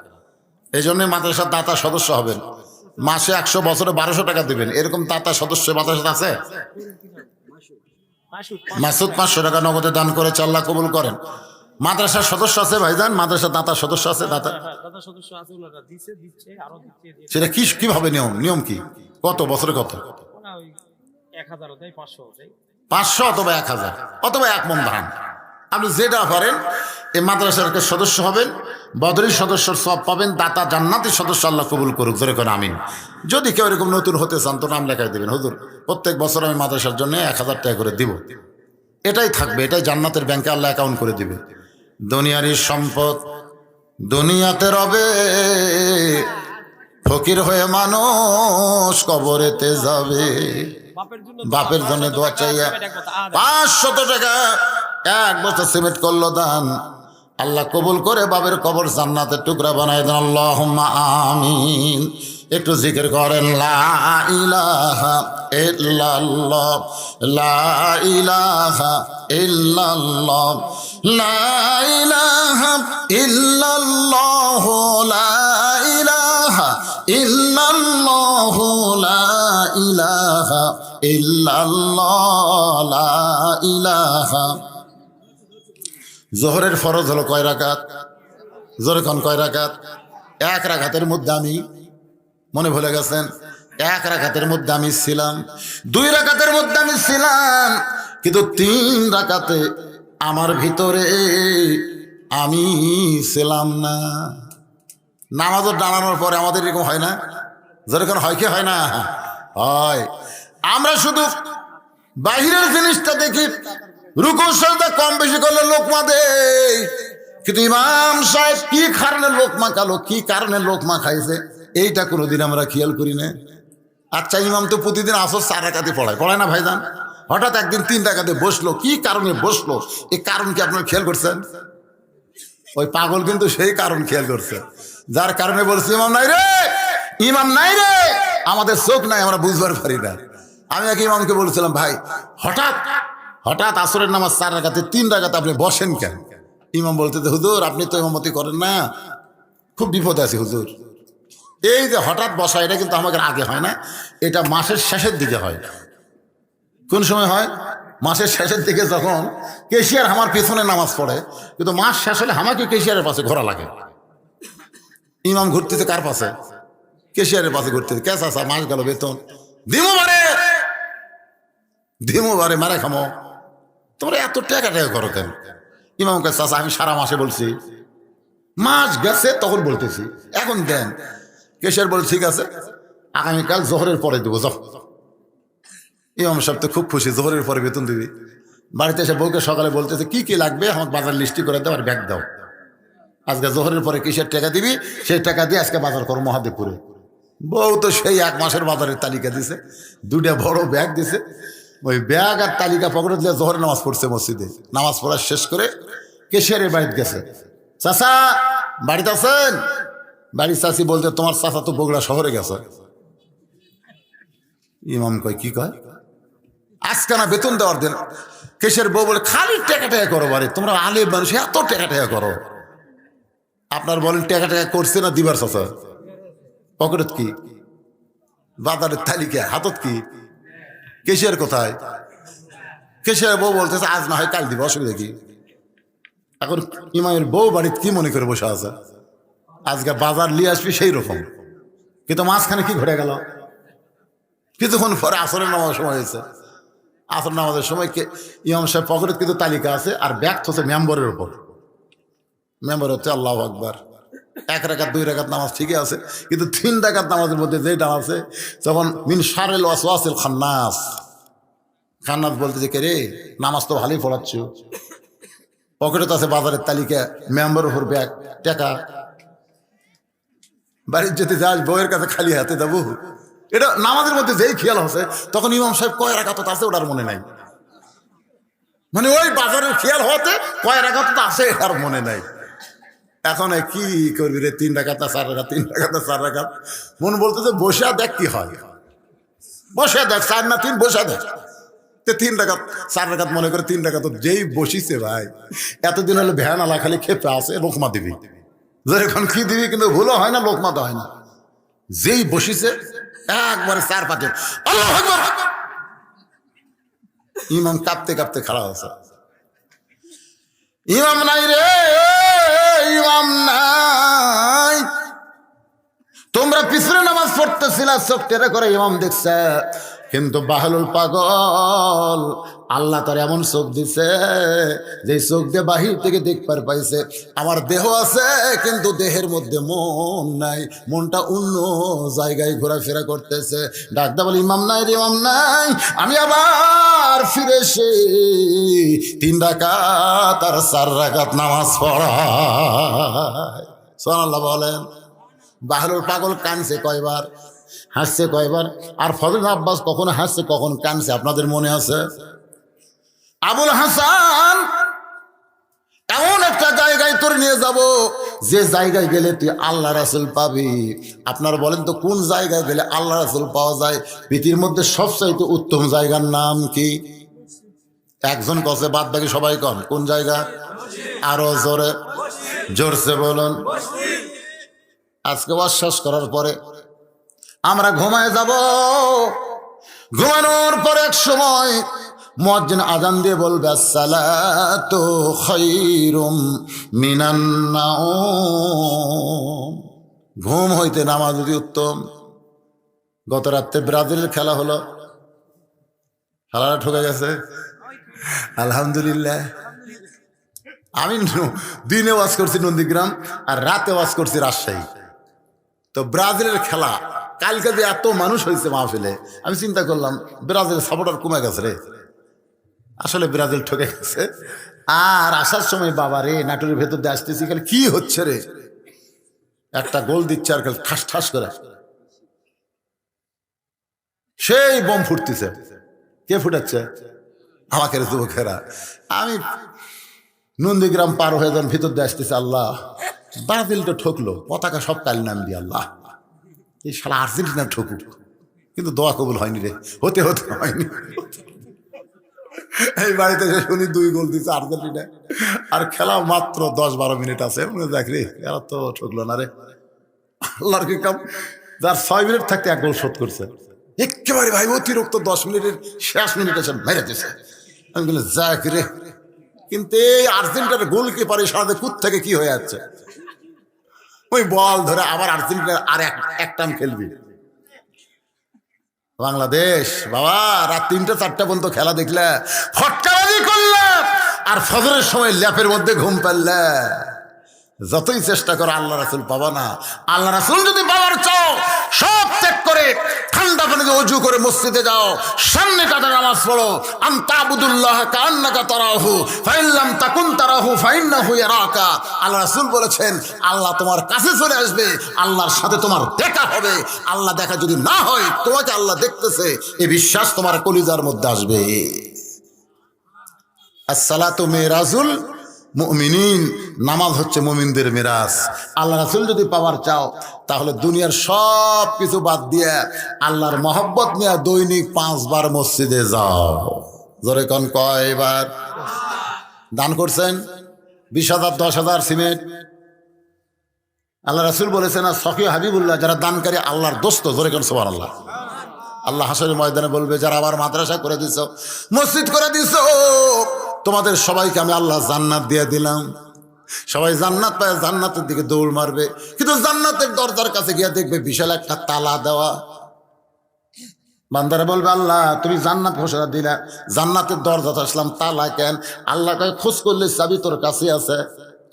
এই জন্যই মাদ্রাসার দাতা সদস্য হবেন, মাসে 100, বছরে 1200 টাকা দেবেন, এরকম দাতা সদস্য মাদ্রাসা আছে। মাসুদ 500 টাকা নগদে দান করেছে, আল্লাহ কবুল করেন। মাদ্রাসার সদস্য আছে ভাইজান, মাদ্রাসার দাতার সদস্য আছে, দাতা সেটা কি কিভাবে নিয়ম কি? কত বছরে কত? 500 অথবা 1000 অথবা 1 মণ ধান, আপনি যেটা পারেন। এই মাদ্রাসার সদস্য হবেন, বদরের সদস্যর সব পাবেন, দাতা জান্নাতের সদস্য আল্লাহ কবুল করুক, জোরে করে আমিন। যদি কেউ এরকম নতুন হতে চান তো নাম লেখাই দেবেন, হুজুর প্রত্যেক বছর আমি মাদ্রাসার জন্য 1000 টাকা করে দিব। এটাই থাকবে, এটাই জান্নাতের ব্যাংকে আল্লাহ অ্যাকাউন্ট করে দিবে। দুনিয়ারই সম্পদ দুনিয়াতে রবে, ফকির হয়ে মানুষ কবরেতে যাবে। বাপের জন্য দোয়া চাইয়া 500 টাকা 1 বছর সিমেন্ট করলো দান, আল্লাহ কবুল করে বাবের কবর জান্নাতের টুকরা বানায় দেন, আল্লাহুম্মা আমিন। একটু জিকির করেন, লা ইলাহা ইল্লাল্লাহ, লা ইলাহা ইল্লাল্লাহ, লা ইলাহা ইল্লাল্লাহ, লা ইলাহা ইল্লাল্লাহ, লা ইলাহা ইল্লাল্লাহ, লা ইলাহা। জোহরের ফরজ হলো কয় রাকাত? জোরে কোন কয় রাকাত? 1 রাকাতের মধ্যে আমি মনে ভুলে গেছেন, 1 রাকাতের মধ্যে আমি ছিলাম, 2 রাকাতের মধ্যে আমি ছিলাম, কিন্তু 3 রাকাতে আমার ভিতরে আমি ছিলাম না। নামাজও দাঁড়ানোর পরে আমাদের এরকম হয় না? যেরকম হয় কি হয় না? হয়। আমরা শুধু বাহিরের জিনিসটা দেখি, রুকু সাজদা কম বেশি করলে লোকমা দেয়, কিন্তু ইমাম সাহেব কি কারণে লোকমা খালো, কি কারণে লোকমা খাইছে, এইটা কোনোদিন আমরা খেয়াল করি না। আচ্ছা, ইমাম তো প্রতিদিন আসর 4 রাকাতে পড়ায় না ভাইজান? হঠাৎ একদিন 3 রাকাতে বসলো, কি কারণে বসলো, এই কারণ কি আপনারা খেয়াল করছেন? ওই পাগল কিন্তু সেই কারণ খেয়াল করছে, যার কারণে বলছে ইমাম নাই রে, ইমাম নাই রে, আমাদের চোখ নাই, আমরা বুঝবার পারি না। আমি এক ইমামকে বলছিলাম, ভাই হঠাৎ আসরের নামাজ 4 রাকাতে 3 রাকাতে আপনি বসেন কেন? ইমাম বলতে, হুজুর আপনি তো ইমামতি করেন না, খুব বিপদে আছি হুজুর। এই যে হঠাৎ বসা, এটা কিন্তু আমাদের আগে হয় না, এটা মাসের শেষের দিকে হয়। কোন সময় হয়? মাসের শেষের দিকে, যখন কেশিয়ার আমার পেছনে নামাজ পড়ে, কিন্তু মাস শেষ হলে আমাকে কেশিয়ারের পাশে ঘোরা লাগে। ইমাম ঘুরতেছে কার পাশে? কেশিয়ারের পাশে ঘুরতেছে। ক্যাশ আসা, মাস গেল, বেতন দিমো বারে মারে খামো, তোমরা এত টাকা করো কেন? ইমাম কাছে আসা, আমি সারা মাসে বলছি, মাস গেছে তখন বলতেছি, এখন দেন। কেশিয়ার বলে, ঠিক আছে, আগামীকাল জোহরের পরে দেবো, যাও। ইমাম সাহেব তো খুব খুশি, জোহরের পরে বেতন দিবি। বাড়িতে এসে বউকে সকালে বলতেছে, কি কি লাগবে আমার বাজার লিস্টি করে দাও আর ব্যাগ দাও, আজকে জোহরের পরে কিসের টাকা দিবি, সেই টাকা দিয়ে আজকে বাজার করো মহাদেবপুরে। বউ তো সেই 1 মাসের বাজারের তালিকা দিছে, 2টা বড় ব্যাগ দিছে, ওই ব্যাগ আর তালিকা পকেটে দিয়ে জোহরের নামাজ পড়ছে মসজিদে। নামাজ পড়া শেষ করে কেশিয়ারের বাড়িতে গেছে। চাচা বাড়িতে আছেন? বাড়ির চাচি বলতে তোমার চাচা তো বগুড়া শহরে গেছে। ইমাম কয় কি কয়? আজকে না বেতন দেওয়ার দিন। কেশের বউ বলে খালি টেকা টেকা করো, বাড়ি তোমরা আলেম মানুষ এত টেকা টেকা করো। আপনার বলেন টেকা টেকা করছে না দিবার চাচা? পকেটত কি? বাজারের তালিকা হাতত কি? কেশের কোথায়? কেশের বউ বলতেছে আজ না হয় কাল দিব, অসুবিধা কি? এখন ইমামের বউ বাড়িতে কি মনে করে বসে আছে? আজকে বাজার নিয়ে আসবি সেই রকম, কিন্তু মাঝখানে কি ঘটে গেল? কিছুক্ষণ পরে আসরের নামাজের সময় হয়েছে। আসর নামাজের সময় ইমাম সাহেব পকেটে কিন্তু তালিকা আছে আর ব্যাগ হচ্ছে মেম্বরের উপর। মেম্বার হচ্ছে আল্লাহু আকবার। 1 রাকাত 2 রাকাত নামাজ ঠিকই আছে, কিন্তু 3 রাকাত নামাজের মধ্যে যেটা আছে যখন মিন শারিল ওয়াসওয়াসিল খান্নাস, খান্নাস বলতে যে কে রে নামাজ তো ভালোই পড়াচ্ছ, পকেটে তো আছে বাজারের তালিকা, মেম্বারের উপর ব্যাগ, টাকা। বাড়ির যেতে যাস বউয়ের কাছে খালি হাতে যাবো, এটা নামাজের মধ্যে যেই খেয়াল হচ্ছে তখন ইমাম সাহেব কয় রাকাত আছে ওটার মনে নাই। মানে ওই বাজারের খেয়াল হতে কয় রাকাত আছে এটার মনে নাই। এখন কি করবি রে? 3 রাকাত না 4 রাকাত, 3 রাকাত না 4 রাকাত। মন বলতেছে বসে দেখ কি হয়, বসে দেখ 4 না 3, বসে দেখ। 3 রাকাত 4 রাকাত মনে করে 3 রাকাত যেই বসিছে ভাই, এতদিন হলে ভ্যান আলা খালি খেপে আছে লোকমা দিবি, যেরকম কি দিবি কিন্তু ভুলও হয় না, লোকমা তো হয় না। যেই বসিছে একবারে 4-5 আল্লাহু আকবার, ইমাম কাঁপতে কাঁপতে খাড়া হয়েছে। ইমাম নাই রে, ইমাম নাই। তোমরা পিছনে নামাজ পড়তেছিলা, চোখ টেরা করে ইমাম দেখছে, কিন্তু বাহলুল পাগল আল্লাহ তার এমন চোখ দিছে যে চোখ দিয়ে বাহির থেকে দেখবার পাইছে আমার দেহ আছে, কিন্তু দেহের মধ্যে মন নাই, মনটা অন্য জায়গায় ঘোরাফেরা করতেছে। ডাকদা বলে ইমাম নাই রে, ইমাম নাই। আমি আবার ফিরে এসে 3 রাকাত আর 4 রাকাত নামাজ পড়াই। সুবহানাল্লাহ বলেন। বাহলুল পাগল কানছে কয়বার, হাসছে কয়বার, আর ফজল আব্বাস কখন হাসছে কখন কানছে আপনাদের মনে আছে? আবুল হাসান এমন একটা জায়গায় তোর নিয়ে যাব যে জায়গায় গেলে তুই আল্লাহ রাসূল পাবি। আপনারা বলেন তো কোন জায়গায় গেলে আল্লাহ রাসূল পাওয়া যায়? পৃথিবীর মধ্যে সবচাইতে উত্তম জায়গার নাম কি? একজন কসে, বাদ বাকি সবাই কন কোন জায়গা? আরো জোরে, জোরসে বলুন। আজকে বিশ্বাস করার পরে আমরা ঘুমায় যাব। ঘুমানোর পর এক সময় মুয়াজ্জিন আজান দিয়ে বলবে আসসালাতু খায়রুম মিনান নাওম। ঘুম হইতে নামাজ যদি উত্তম। গত রাত্রে ব্রাজিলের খেলা হলো, খেলাটা ঠকে গেছে আলহামদুলিল্লাহ। আমি দিনে ওয়াজ করছি নন্দীগ্রাম আর রাতে ওয়াজ করছি রাজশাহী। তো ব্রাজিলের খেলা কালকে যে এত মানুষ হয়েছে মাহফিলে, আমি চিন্তা করলাম ব্রাজিলের সাপোর্টার কমে গেছে রে। আসলে ব্রাজিল ঠকে গেছে। আর আসার সময় বাবা রে নাটোরের ভেতর দিয়ে আসতেছি, খালি কি হচ্ছে রে, একটা গোল দিচ্ছে আর খালি ঠাস ঠাস করে সেই বোম ফুটতেছে। কে ফুটাচ্ছে? আমাকে যুবকেরা। আমি নন্দীগ্রাম পার হয়ে যান ভিতর দিয়ে আসতেছে, আল্লাহ ব্রাজিলটা ঠকলো, পতাকা সব কাল নাম দিয়ে আল্লাহ এই শালা আর্জেন্টিনা ঠকুক, কিন্তু দোয়া কবুল হয়নি রে, হতে হতে হয়নি। এই বাড়িতে শুনি 2 গোল দিচ্ছে আর্জেন্টিনা, আর খেলা মাত্র 10-12 মিনিট আছে। দেখ রে এরা তো ঠকলো না রে। আল্লাহর কি কাম, যার 6 মিনিট থাকতে 1 গোল শোধ করছে একেবারে ভাই অতিরিক্ত 10 মিনিটের শেষ মিনিটে সে মেরে দিয়েছে। আমি বলি যাক রে, কিন্তু এই আর্জেন্টিনার গোলকিপার সাথে কুত থেকে কি হয়ে যাচ্ছে, ওই বল ধরে আবার আর্জেন্টিনার আর এক টাইম খেলবি। বাংলাদেশ বাবা রাত 3টা-4টা পর্যন্ত খেলা দেখলে, ফটকাবাজি করলে, আর ফজরের সময় ল্যাপের মধ্যে ঘুম পারলে। যতই চেষ্টা করো আল্লাহ রাসূল পাবা না। আল্লাহ রাসূল যদি পাওয়ার চাও, সব ত্যাগ করে ঠান্ডা পানিতে ওযু করে মসজিদে যাও, সামনে কাটা নামাজ পড়ো। আনতাবুদুল্লাহ কান্নাকা তারাহু ফাইন লাম তাকুন তারাহু ফাইন্নাহু ইয়ারাকা। আল্লাহ রাসূল বলেছেন, আল্লাহ তোমার কাছে চলে আসবে, আল্লাহর সাথে তোমার দেখা হবে। আল্লাহ দেখা যদি না হয়, তোমাকে আল্লাহ দেখতেছে, এই বিশ্বাস তোমার কলিজার মধ্যে আসবে। আসসালাতু মিরাজুল মুমিনিন, নামাজ হচ্ছে মুমিনদের মিরাজ। আল্লাহ রাসূল যদি পাওয়ার চাও, তাহলে দুনিয়ার সব কিছু বাদ দিয়ে আল্লাহর মহব্বত নিয়ে দৈনিক 5 বার মসজিদে যাও। জোরে কোন কয়বার? দান করছেন 20,000 10,000 সিমেন্ট। আল্লাহ রাসূল বলেছেন, আর সখী হাবিবুল্লাহ, যারা দানকারী আল্লাহর দোস্ত। জোরে কোন সুবহানাল্লাহ। আল্লাহ হাসরের ময়দানে বলবে, যারা আবার মাদ্রাসা করে দিছো, মসজিদ করে দিছো, তোমাদের সবাইকে আমি আল্লাহ জান্নাত দিয়ে দিলাম। সবাই জান্নাত পায়, জান্নাতের দিকে দৌড় মারবে, কিন্তু জান্নাতের দরজার কাছে গিয়ে দেখবে বিশাল একটা তালা দেওয়া। বান্দারা বলবে, আল্লাহ তুমি জান্নাত ঘোষণা দিলা, জান্নাতের দরজাতে আসলাম, তালা কেন? আল্লাহ কয়, খোঁজ করলে চাবি তোর কাছে আছে,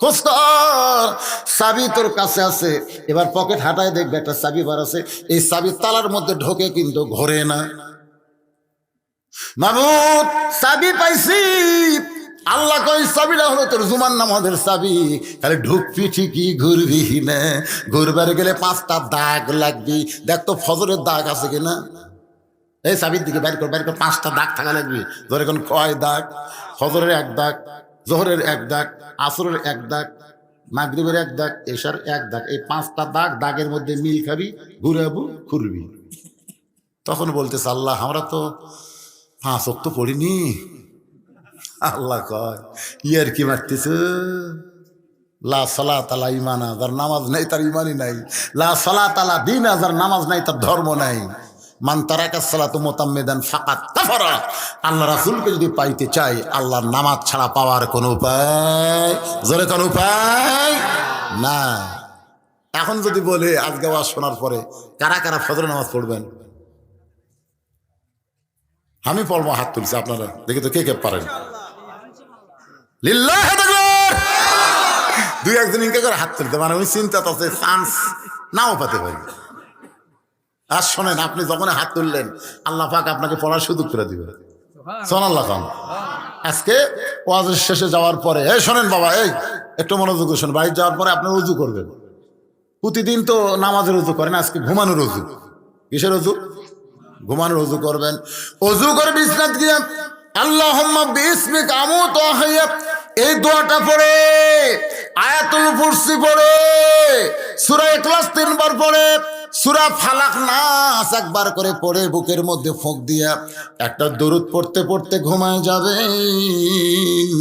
খোঁজ কর, চাবি তোর কাছে আছে। এবার পকেট হাঁটায় দেখবে একটা চাবি বার আছে, এই চাবি তালার মধ্যে ঢোকে কিন্তু ঘোরে না। মাবুদ চাবি পাইছি। আল্লাহ কই, চাবিটা হলো তোর জুমার নামাজের চাবি, খালি ঢুকবি ঠিকই, ঘুরবি না। ঘুরবার গেলে 5টা দাগ লাগবি, দেখ তো ফজরের দাগ আছে কিনা। এই চাবির দিকে বাইর কর, বাইর কর, 5টা দাগ থাকা লাগবে। ধরে কোন কয় দাগ? ফজরের 1 দাগ, জোহরের 1 দাগ, আসরের 1 দাগ, মাগরিবের 1 দাগ, এশার 1 দাগ। এই 5টা দাগ, দাগের মধ্যে মিল খাবি, ঘুরাবু, ঘুরবি। তখন বলতেছে, আল্লাহ আমরা তো 5 ওয়াক্ত পড়িনি। আল্লাহ কয়, ইয়ার কি মারতেছ? লা সালাত আলা ঈমানা, যার নামাজ নাই তার ঈমানই নাই। লা সালাত আলা দীনা, যার নামাজ নাই তার ধর্ম নাই। মান তারাকা সালাতু মুতাম্মিদান ফাকাত কাফারা। আল্লাহ রাসূলকে যদি পাইতে চাই, আল্লাহর নামাজ ছাড়া পাওয়ার কোনো উপায়, জোরে কোন উপায় না। এখন যদি বলে আজকে ওয়াজ শোনার পরে কারা কারা ফজর নামাজ পড়বেন, আমি পড়বো, হাত তুলছি, আপনারা দেখি তো কে কে পারেন। লিল্লাহি তাকবীর। 2-1 ইনকা করে হাত তুলতে, মানে ওই চিন্তা তো আছে, চান্স নাও পেতে পারি। আর শোনেন, আপনি যখন হাত তুললেন, আল্লাহ পাক আপনাকে পড়ার সুযোগ করে দিবে। সুবহানাল্লাহ খান। আজকে ওয়াজের শেষে যাওয়ার পরে, এই শোনেন বাবা, এই একটু মনোযোগ শোনেন, বাড়ি যাওয়ার পরে আপনি ওযু করবেন। প্রতিদিন তো নামাজের ওযু করেন, আজকে ঘুমানোর ওযু। কিসের ওযু? ঘুমানোর ওযু করবেন। ওযু করে বিছনাত গিয়ে আল্লাহুম্মা বিসমিকা আমুতু ওয়া আহইয়া, এই দোয়াটা পড়ে, আয়াতুল কুরসি পড়ে, সূরা ইখলাস 3 বার পড়ে, সূরা ফালাক নাস 1 বার করে পড়ে, বুকের মধ্যে ফুঁক দিয়া একটা দরুদ পড়তে পড়তে ঘুমায় যাবেন।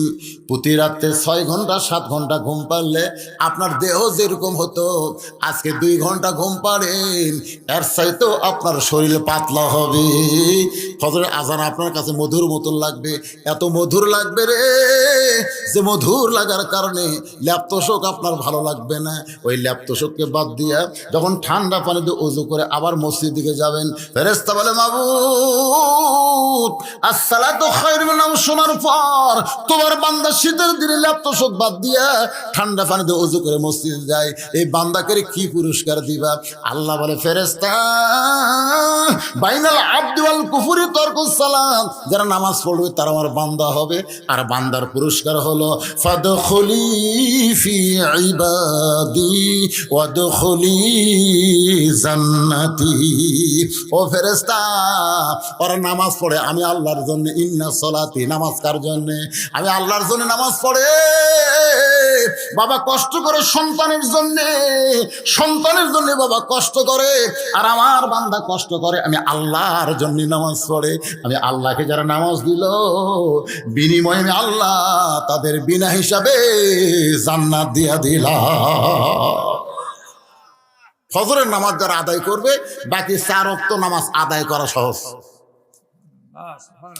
প্রতি রাতে 6 ঘন্টা 7 ঘন্টা ঘুম পারলে আপনার দেহ যেরকম হতো, আজকে 2 ঘন্টা ঘুম পারেন, এর চাইতেও আপনার শরীর পাতলা হবে। ফজরের আজান আপনার কাছে মধুর মতন লাগবে, এত মধুর লাগবে রে, যে মধুর লাগার কারণে ল্যাপতোষক আপনার ভালো লাগবে না। ওই ল্যাপতোষককে বাদ দিয়া যখন ঠান্ডা পানিতে ওযু করে আবার মসজিদ দিকে যাবেন, ফেরেশতা বলে, মাবুদ আসসালাতু খায়রুন মিনান নাওম শোনার পর তোমার বান্দা শীতের দিনে ল্যাপতোষক বাদ দিয়া ঠান্ডা পানিতে ওযু করে মসজিদে যায়, এই বান্দাকে কি পুরস্কার দিবা? আল্লাহ বলে, ফেরেশতা, বাইনাল আবদি ওয়াল কুফরি তারকুস সালাত, যারা নামাজ পড়বে তারা আমার বান্দা হবে, আর বান্দার পুরস্কার হলো ফাদখুলি ফি ইবাদি ওয়াদখুলি জান্নাতি। ও ফেরেশতা, ওরা নামাজ পড়ে আমি আল্লাহর জন্য, ইন্না সলাতি, নামাজ কার জন্য? আমি আল্লাহর জন্য নামাজ পড়ে। বাবা কষ্ট করে সন্তানের জন্য, সন্তানের জন্য বাবা কষ্ট করে, আর আমার বান্দা কষ্ট করে, আমি আল্লাহর জন্য নামাজ পড়ে। আমি আল্লাহকে যারা নামাজ দিল, বিনিময়ে আমি আল্লাহ তাদের বিনা হিসাবে জান্নাত দিয়া দিলাম। ফজরের নামাজ যারা আদায় করবে, বাকি 4 ওয়াক্ত নামাজ আদায় করা সহজ।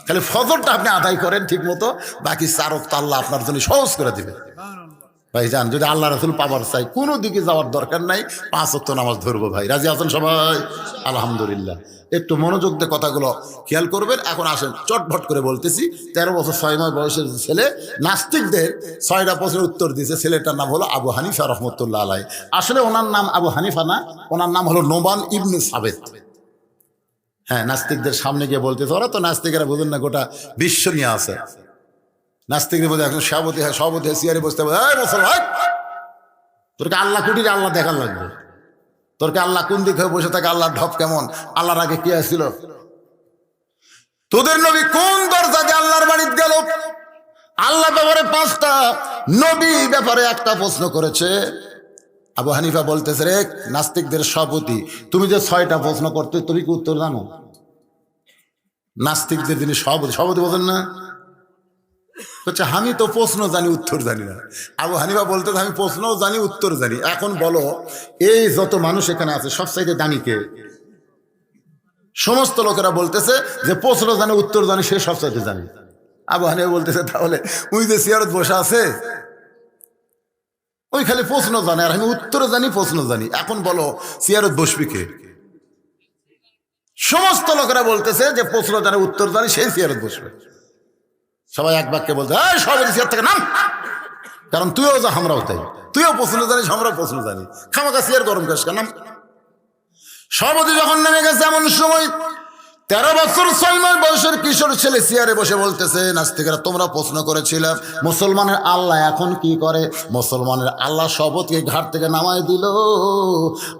খালি ফজরটা আপনি আদায় করেন ঠিক মতো, বাকি 4 ওয়াক্ত আল্লাহ আপনার জন্য সহজ করে দিবে। ভাই যান, যদি আল্লাহ রাসূল পাবার চাই কোনো দিকে যাওয়ার দরকার নাই, 5 ওয়াক্ত নামাজ ধরবো ভাই। রাজি আছেন সবাই? আলহামদুলিল্লাহ। একটু মনোযোগ দিয়ে কথাগুলো খেয়াল করবেন। এখন আসেন চটভট করে বলতেছি। 13 বছর 6 মাস বয়সের ছেলে নাস্তিকদের 6টা প্রশ্নের উত্তর দিয়েছে। ছেলেটার নাম হলো আবু হানিফা রহমতুল্লাহ আলাই। আসলে ওনার নাম আবু হানিফা না, ওনার নাম হলো নোমান ইবনে সাবেত। হ্যাঁ, নাস্তিকদের সামনে গিয়ে বলতেছে, ওরা তো নাস্তিকেরা বুঝেন না, গোটা বিশ্ব নিয়ে আছে। নাস্তিকের মধ্যে এখন সভাপতি হয়, সভাপতি হয় চেয়ারে বসতে হবে, মুসলমান তোরকে আল্লাহ কুটিরে আল্লাহ দেখার লাগবে, তোরকে আল্লাহ কোন দিকে হয়ে বসে থাকে, আল্লাহর ঢপ কেমন, আল্লাহর আগে কি আসছিল, তোদের নবী কোন দরজা দিয়ে আল্লাহর বাড়িতে গেল। আল্লাহ ব্যাপারে 5টা, নবী ব্যাপারে একটা প্রশ্ন করেছে। আবু হানিফা বলতেছে, রে নাস্তিকদের সভাপতি, তুমি যে 6টা প্রশ্ন করতে, তুমি কি উত্তর জানো? নাস্তিকদের যিনি সভাপতি, সভাপতি বলেন না, বলছে আমি তো প্রশ্ন জানি উত্তর জানি না। আবু হানিফা বলতে, আমি প্রশ্নও জানি উত্তর জানি। এখন বলো, এই যত মানুষ এখানে আছে সবচাইতে দামি কে? সমস্ত লোকেরা বলতেছে যে প্রশ্ন জানে উত্তর জানি, সে সবচাইতে জানি। আবু হানিফা বলতেছে, তাহলে ওই যে চেয়ারত বসে আছে ওই খালি প্রশ্ন জানে, আর আমি উত্তর জানি প্রশ্ন জানি। এখন বলো চেয়ারত বসবি কে? সমস্ত লোকেরা বলতেছে যে প্রশ্ন জানে উত্তর জানি, সেই চেয়ারত বসবে। সবাই এক বাক্যে বলতে, সবাই চেয়ার থেকে নাম, কারণ তুইও যা আমরাও তাই, তুইও প্রশ্ন জানিস আমরাও প্রশ্ন জানি, খামাখা চেয়ার গরম করিস কেন? সভাপতি যখন নেমে গেছে, এমন সময় 13 বছর 6 মাস বয়সের কিশোর ছেলে চেয়ারে বসে বলতেছে, নাস্তিকেরা তোমরা প্রশ্ন করেছিলে মুসলমানের আল্লাহ এখন কি করে। মুসলমানের আল্লাহ সভাপতিকে ঘাট থেকে নামাই দিল,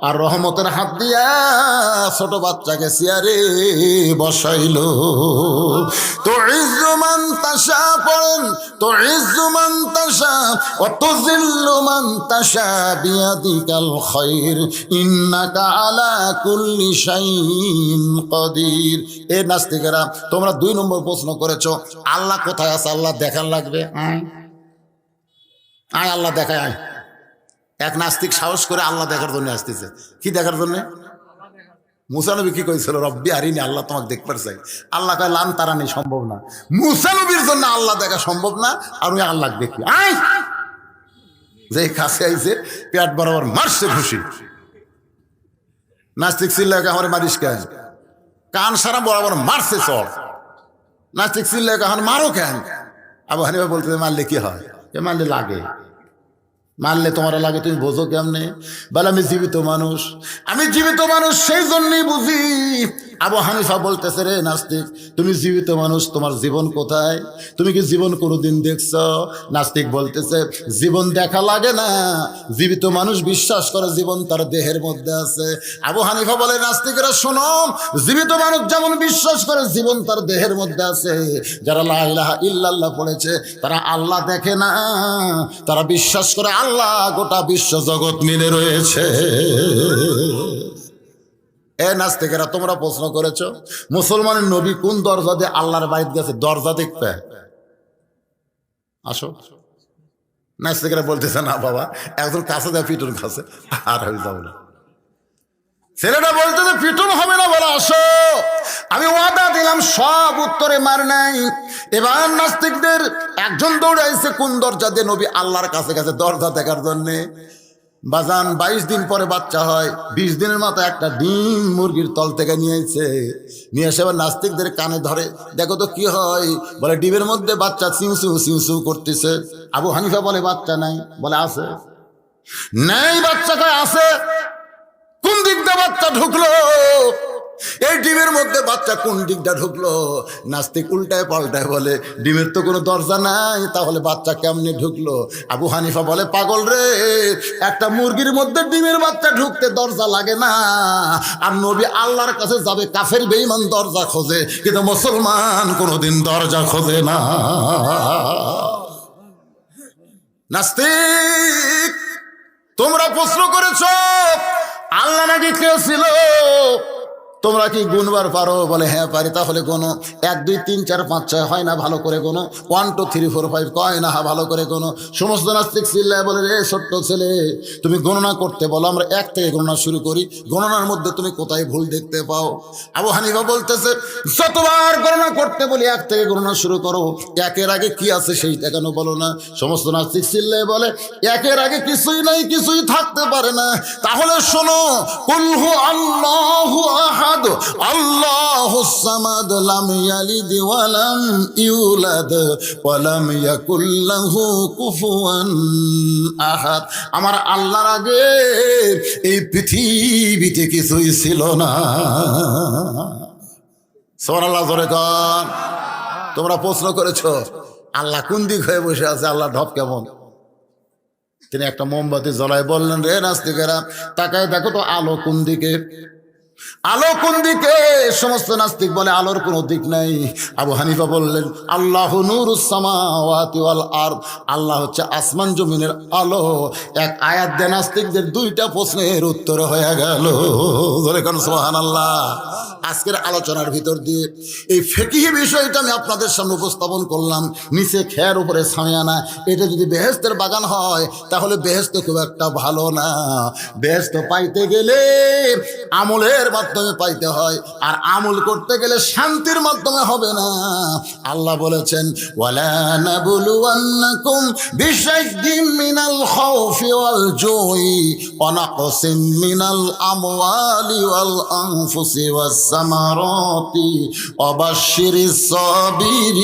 আর রহমতের হাত দিয়া ছোট বাচ্চাকে চেয়ারে বসাইল। তো ইজ্জুমান তাশা পড়েন, তো ইজ্জুমান তাশা অত জিল্লুমান তাশা বিয়াদিকাল খায়র ইন্নাকা আলা কুল্লি শাইইন কাদির। এ নাস্তিকেরা তোমরা 2 নম্বর প্রশ্ন করেছো, আল্লাহ কোথায় আছে, আল্লাহ দেখার লাগবে, আয় আল্লাহ দেখায় আয়। এক নাস্তিক সাহস করে আল্লাহ দেখার জন্য আসতেছে। কি দেখার জন্য? মুসা নবী কি কইছিল, রব্বি আরিনি, আল্লাহ তোমাকে দেখবার চাই। আল্লাহ কয় লান তারা নেই, সম্ভব না। মুসা নবীর জন্য আল্লাহ দেখা সম্ভব না, আর ওই আল্লাহ দেখি আয়। যে কাছে আইছে পেট বরাবর মারছে খুশি। নাস্তিক চিল্লাকে আমার মারিস কেন? কান সারা বরাবর মারছে চর। নাস্তিক চিল্লাকে এখন মারো কেন? আবু হানিফা বলতে, মারলে কি হয়? মারলে লাগে, মারলে তোমার লাগে, তুমি বোঝো কেমনে? বলে আমি জীবিত মানুষ, আমি জীবিত মানুষ সেই জন্যই বুঝি। আবু হানিফা বলতেছে, রে নাস্তিক তুমি জীবিত মানুষ, তোমার জীবন কোথায়? তুমি কি জীবন কোনোদিন দেখছ? নাস্তিক বলতেছে, জীবন দেখা লাগে না, জীবিত মানুষ বিশ্বাস করে জীবন তার দেহের মধ্যে আছে। আবু হানিফা বলে, নাস্তিকেরা শোনো, জীবিত মানুষ যেমন বিশ্বাস করে জীবন তার দেহের মধ্যে আছে, যারা লা ইলাহা ইল্লাল্লাহ পড়েছে তারা আল্লাহ দেখে না, তারা বিশ্বাস করে আল্লাহ গোটা বিশ্ব জগৎ মিলে রয়েছে। এ নাস্তিকেরা তোমরা প্রশ্ন করেছো মুসলমানের নবী কোন দরজা দিয়ে আল্লাহর বাড়িতে গেছে, দরজা দেখবে আসো। নাস্তিকেরা বলতেছে, না বাবা, একজন কাছে দেয় পিটুন কাছে, আর হয়ে যাবো না। ছেলেটা বলতেছে, পিটুন হবে না, বলো আসো, আমি ওয়াদা দিলাম সব উত্তরে মার নাই। এবার নাস্তিকদের একজন দৌড়াইছে কোন দরজা দিয়ে নবী আল্লাহর কাছে গেছে, দরজা দেখার জন্যে। বাজান 22 দিন পরে বাচ্চা হয়, 20 দিনের মাথায় একটা ডিম মুরগির তল থেকে নিয়ে এসে এবার নাস্তিকদের কানে ধরে, দেখো তো কি হয়। বলে ডিমের মধ্যে বাচ্চা চিংসু চিংসু করতেছে। আবু হানিফা বলে বাচ্চা নাই, বলে আছে। নেই বাচ্চা, কয় আছে। কোন দিকটা বাচ্চা ঢুকলো? এই ডিমের মধ্যে বাচ্চা কোন দিকটা ঢুকলো? নাস্তিক উল্টায় পাল্টায় বলে, ডিমের তো কোনো দরজা নাই, তাহলে বাচ্চা কেমনে ঢুকলো? আবু হানিফা বলে, পাগল রে, একটা মুরগির মধ্যে ডিমের বাচ্চা ঢুকতে দরজা লাগে না। আর নবী আল্লাহর কাছে যাবে, কাফের বেঈমান দরজা খোঁজে, কিন্তু মুসলমান কোনোদিন দরজা খোঁজে না। নাস্তিক তোমরা প্রশ্ন করেছো আল্লাহ নাকি কেউ ছিল? তোমরা কি গুনবার পারো? বলে হ্যাঁ পারি। তাহলে গোনো, 1 2 3 4 5 6 হয় না, ভালো করে গোনো। 1 2 3 4 5 কয় না, ভালো করে গোনো। সমস্ত নাস্তিক চিল্লায় বলে, রে ছোট্ট ছেলে, তুমি গণনা করতে বলো, আমরা 1 থেকে গণনা শুরু করি, গণনার মধ্যে তুমি কোথায় ভুল দেখতে পাও? আবু হানিফা বলতেছে, যতবার গণনা করতে বলি 1 থেকে গণনা শুরু করো, 1-এর আগে কি আছে সেইটা কেন বলো না? সমস্ত নাস্তিক চিল্লায় বলে, 1-এর আগে কিছুই নাই, কিছুই থাকতে পারে না। তাহলে শোনো, কুল হু আল্লাহু আহাদ আল্লাহুস সামাদ লাম ইয়ালিদ ওয়া লাম ইউলাদ ওয়া লাম ইয়াকুল লাহু কুফুয়ান আহাদ। আমার আল্লাহর আগে এই পৃথিবীতে কিছুই ছিল না। সুবহানাল্লাহ, জোরে কর। তোমরা প্রশ্ন করেছো আল্লাহ কোন দিক হয়ে বসে আছে, আল্লাহ ঢপ কেমন? তিনি একটা মোমবাতি জ্বলায় বললেন, রে নাস্তিকেরা, তাকায় দেখো তো আলো কোন দিকে, আলো কোন দিকে? সমস্ত নাস্তিক বলে আলোর কোনো দিক নাই। আবু হানিফা বললেন, আল্লাহু নূরুস সামাওয়াতি ওয়াল আরদ, আল্লাহ হচ্ছে আসমান জমিনের আলো। এক আয়াত দিয়ে নাস্তিকদের 2টা প্রশ্নের উত্তর হয়ে গেল। বলে কোন সুবহানাল্লাহ। আজকের আলোচনার ভিতর দিয়ে এই ফিকহি বিষয়টা আমি আপনাদের সামনে উপস্থাপন করলাম। নিচে খেয়ার উপরে ছায়ানা, এটা যদি বেহেশতের বাগান হয় তাহলে বেহেশত খুব একটা ভালো না। বেহেশত পাইতে গেলে আমলের মাধ্যমে পাইতে হয়, আর আমল করতে গেলে শান্তির মাধ্যমে হবে না। আল্লাহ বলেছেন, ওয়ালা নাবলুওয়ান্নাকুম বিশাইইন মিনাল খাউফি ওয়াল জুই ওয়া নাকসিম মিনাল আমওয়ালি ওয়াল আনফুসি ওয়াস সামারাতি ওয়া বাশশিরিস সাবিরিন।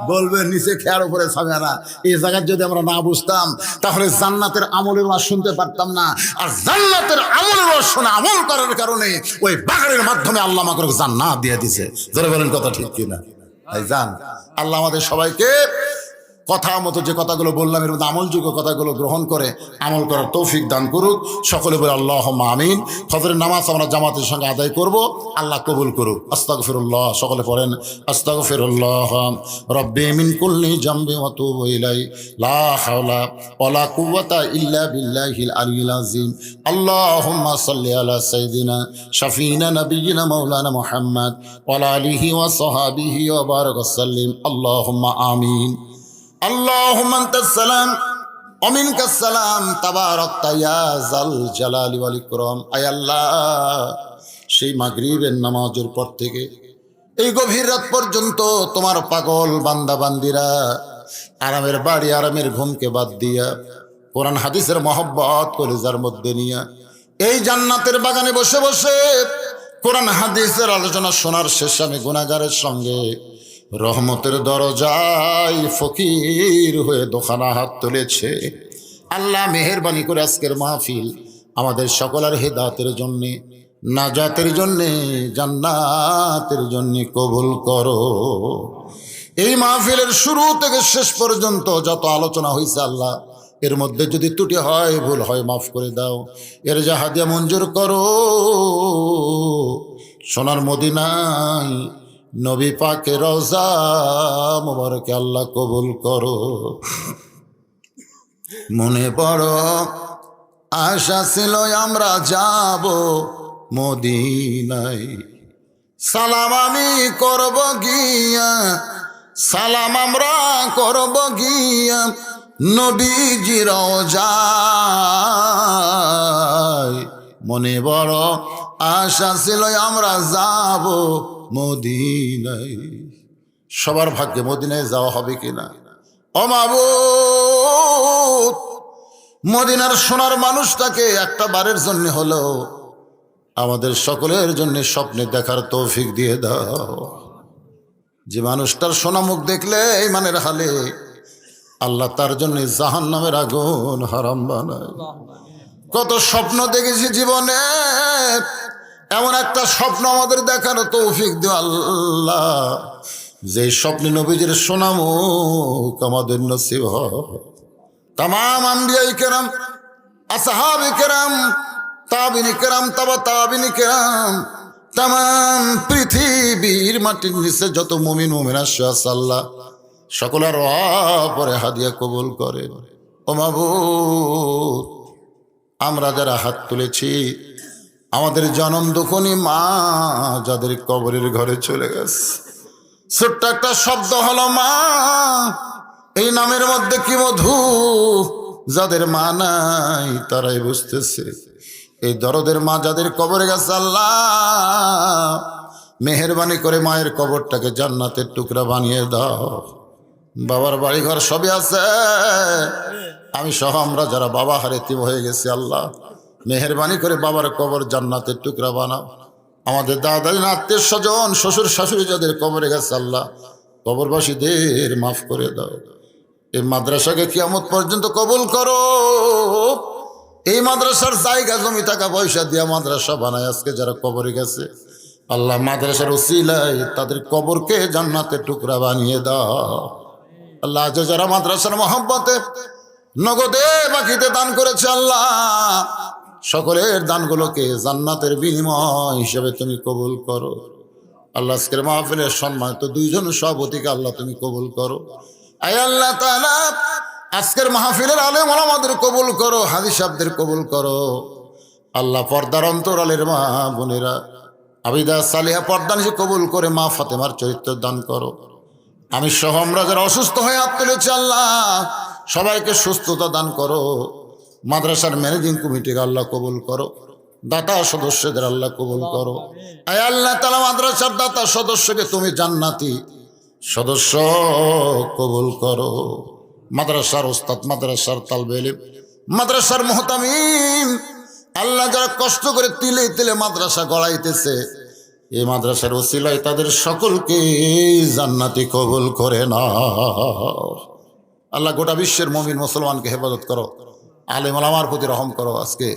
বলবেন নিচে খেয়ার উপরে ছায়া। এই জায়গায় যদি আমরা না বুঝতাম তাহলে জান্নাতের আমলের ওয়াজ শুনতে পারতাম না। আর জান্নাতের আমলের ওয়াজ শুনে আমল করার কারণে ওই বাগানের মাধ্যমে আল্লাহ আমাকে জান্নাত দিয়ে দিছে। জোরে বলেন কথা ঠিক কিনা? তাই জান আল্লাহ আমাদের সবাইকে কথা মতো যে কথাগুলো বললাম এর মধ্যে আমলযোগ্য কথাগুলো গ্রহণ করে আমল করার তৌফিক দান করুক। সকলে বলে আল্লাহুম্মা আমিন। ফজরের নামাজ আমরা জামাতের সঙ্গে আদায় করব, আল্লাহ কবুল করুক। আস্তাগফিরুল্লাহ, সকলে পড়েন আস্তাগফিরুল্লাহ রব্বি মিন কুল্লি জামবি ওয়া তুবু ইলাই লা হাওলা ওয়ালা কুওয়াতা ইল্লা বিল্লাহিল আলিয়্যিল আযীম। আল্লাহুম্মা সাল্লি আলা সাইয়্যিদিনা শাফিনা নাবিয়িনা মাওলানা মুহাম্মদ ওয়া আলা আলিহি ওয়া সাহবিহি ওয়া বারাক ওয়াসাল্লিম। আল্লাহুম্মা আমিন। আল্লাহুম্মা আনতাস সালাম ওয়া মিনকাস সালাম তাবারাকতা ইয়া যাল জালালি ওয়াল ইকরাম। আয় আল্লাহ, সেই মাগরিবের নামাজের পর থেকে এই গভীর রাত পর্যন্ত তোমার পাগল বান্দা বান্দিরা আরামের বাড়ি আরামের ঘুমকে বাদ দিয়া কোরআন হাদিসের মহব্বত কলিজার মধ্যে নিয়া এই জান্নাতের বাগানে বসে বসে কোরআন হাদিসের আলোচনা শোনার শেষে আমি গুনাহগারের সঙ্গে রহমতের দরজায় ফকির হয়ে দোকানা হাত তুলেছে। আল্লাহ মেহেরবানি করে আজকের মাহফিল আমাদের সকলের হেদায়েতের জন্যে, নাজাতের জন্যে, জান্নাতের জন্যে কবুল করো। এই মাহফিলের শুরু থেকে শেষ পর্যন্ত যত আলোচনা হয়েছে আল্লাহ, এর মধ্যে যদি ত্রুটি হয়, ভুল হয়, মাফ করে দাও। এর যা হাদিয়া মঞ্জুর করো। সোনার মদিনায় নবী পাকের রওজা মোবারকে আল্লাহ কবুল করো। মনে বড় আশা ছিল আমরা যাব মদিনায়, সালাম আমি করব গিয়া, সালাম আমরা করব গিয়া নবীজি রওজায়। মনে বড় আশা ছিল আমরা যাব মদিনায়। সবার ভাগ্যে মদিনায় যাওয়া হবে কিনা? ও মাবুদ, মদিনার সোনার মানুষটাকে একটা বারের জন্য হলো আমাদের সকলের জন্য স্বপ্নে দেখার তৌফিক দিয়ে দাও। যে মানুষটার সোনা মুখ দেখলে ইমানের হালে আল্লাহ তার জন্য জাহান্নামের আগুন হারাম বানায়। কত স্বপ্ন দেখেছি জীবনে, এমন একটা স্বপ্ন আমাদের দেখার তৌফিক দিও আল্লাহ, যে স্বপ্নে নবীজির সোনা মুখ আমাদের নসিব হয়। তামাম আম্বিয়ায়ে কেরাম, আসহাবে কেরাম, তাবিনী কেরাম, তাবিনী কেরাম, তামাম পৃথিবীর মাটির নিচে যত মুমিন মুমিনা আছে আল্লাহ সকলের পরে হাদিয়া কবুল করে। ও মাবুদ, আমরা যারা হাত তুলেছি আমাদের জনম দুঃখনী মা যাদের কবরের ঘরে চলে গেছে, ছোট্ট একটা শব্দ হলো মা। এই নামের মধ্যে কি মধু, যাদের মা নাই তারাই বুঝতেছে। এই দরদের মা যাদের কবরে গেছে, আল্লাহ মেহেরবানি করে মায়ের কবরটাকে জান্নাতের টুকরা বানিয়ে দাও। বাবার বাড়িঘর সবই আছে, আমি সহ আমরা যারা বাবা হারে এতিম হয়ে গেছি, আল্লাহ মেহেরবানি করে বাবার কবর জান্নাতের টুকরা বানাও। আমাদের দাদার আত্মীয় স্বজন শ্বশুর শাশুড়ি যাদের কবরে গেছে, আল্লাহ কবরবাসীদের মাফ করে দাও। এই মাদ্রাসাকে কিয়ামত পর্যন্ত কবুল করো। এই মাদ্রাসার জায়গা জমি টাকা পয়সা দিয়া মাদ্রাসা বানায় আজকে যারা কবরে গেছে, আল্লাহ মাদ্রাসার উসিলায় তাদের কবরকে জান্নাতের টুকরা বানিয়ে দাও। আল্লাহ আজ যারা মাদ্রাসার মহব্বতে নগদে বাকিতে দান করেছে, আল্লাহ সকলের দানগুলোকে জান্নাতের বিনিময় হিসেবে তুমি কবুল করো। আল্লাহ আজকের মাহফিলের সম্মানিত দুইজন সভাপতিকে আল্লাহ তুমি কবুল করো। আয় আল্লাহ তাআলা আজকের মাহফিলের আলেম ওলামাদের কবুল করো, হাজী সাহেবদের কবুল করো। আল্লাহ পর্দার অন্তরালের মা বোনেরা আবিদা সালিহা পর্দা নিয়ে কবুল করে মা ফাতেমার চরিত্র দান করো। আমি সহ আমরা যারা অসুস্থ হয়ে হাত তুলেছি, আল্লাহ সবাইকে সুস্থতা দান করো। মাদ্রাসার ম্যানেজিং কমিটিকে আল্লাহ কবুল করো, দাতা সদস্যদের আল্লাহ কবুল করো। আয় আল্লাহ তাআলা মাদ্রাসার দাতা সদস্যকে তুমি জান্নাতি সদস্য কবুল করো। মাদ্রাসার ওস্তাদ, মাদ্রাসার তালবে ইলম, মাদ্রাসার মুহতামিম আল্লাহ যারা কষ্ট করে তিলে তিলে মাদ্রাসা গড়াইতেছে, এই মাদ্রাসার ওসিলায় তাদের সকলকে জান্নাতি কবুল করে নাও। আল্লাহ গোটা বিশ্বের মুমিন মুসলমানকে হেফাজত করো। আলেম ওলামার প্রতি রহম করো। আজকে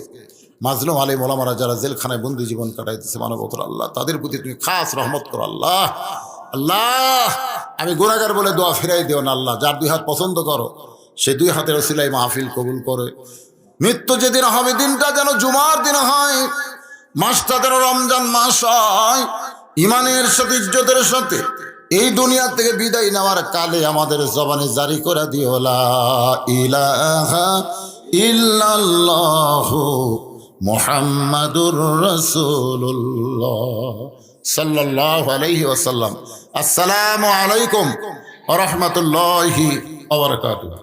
মাজলুম আলেম ওলামারা যারা জেলখানায় বন্দি জীবন কাটাইতেছে মানবতর, আল্লাহ তাদের প্রতি তুমি খাস রহমত করো। আল্লাহ আল্লাহ আমি গুনাহগার বলে দোয়া ফিরাই দিও না। আল্লাহ যার দুই হাত পছন্দ করো সে দুই হাতের ওসিলায় মাহফিল কবুল করে। মৃত্যু যেদিন হবে দিনটা যেন জুমার দিন হয়, মাসটা যেন রমজান মাস হয়। ইমানের সাথে ইজ্জতের সাথে এই দুনিয়া থেকে বিদায় নেওয়ার কালে আমাদের জবানে জারি করে দিও লা ইলাহা ইল্লাল্লাহু মুহাম্মাদুর রাসূলুল্লাহ সাল্লাল্লাহু আলাইহি ওয়াসাল্লাম। আসসালামু আলাইকুম ওয়া রাহমাতুল্লাহি ওয়া বারাকাতুহু।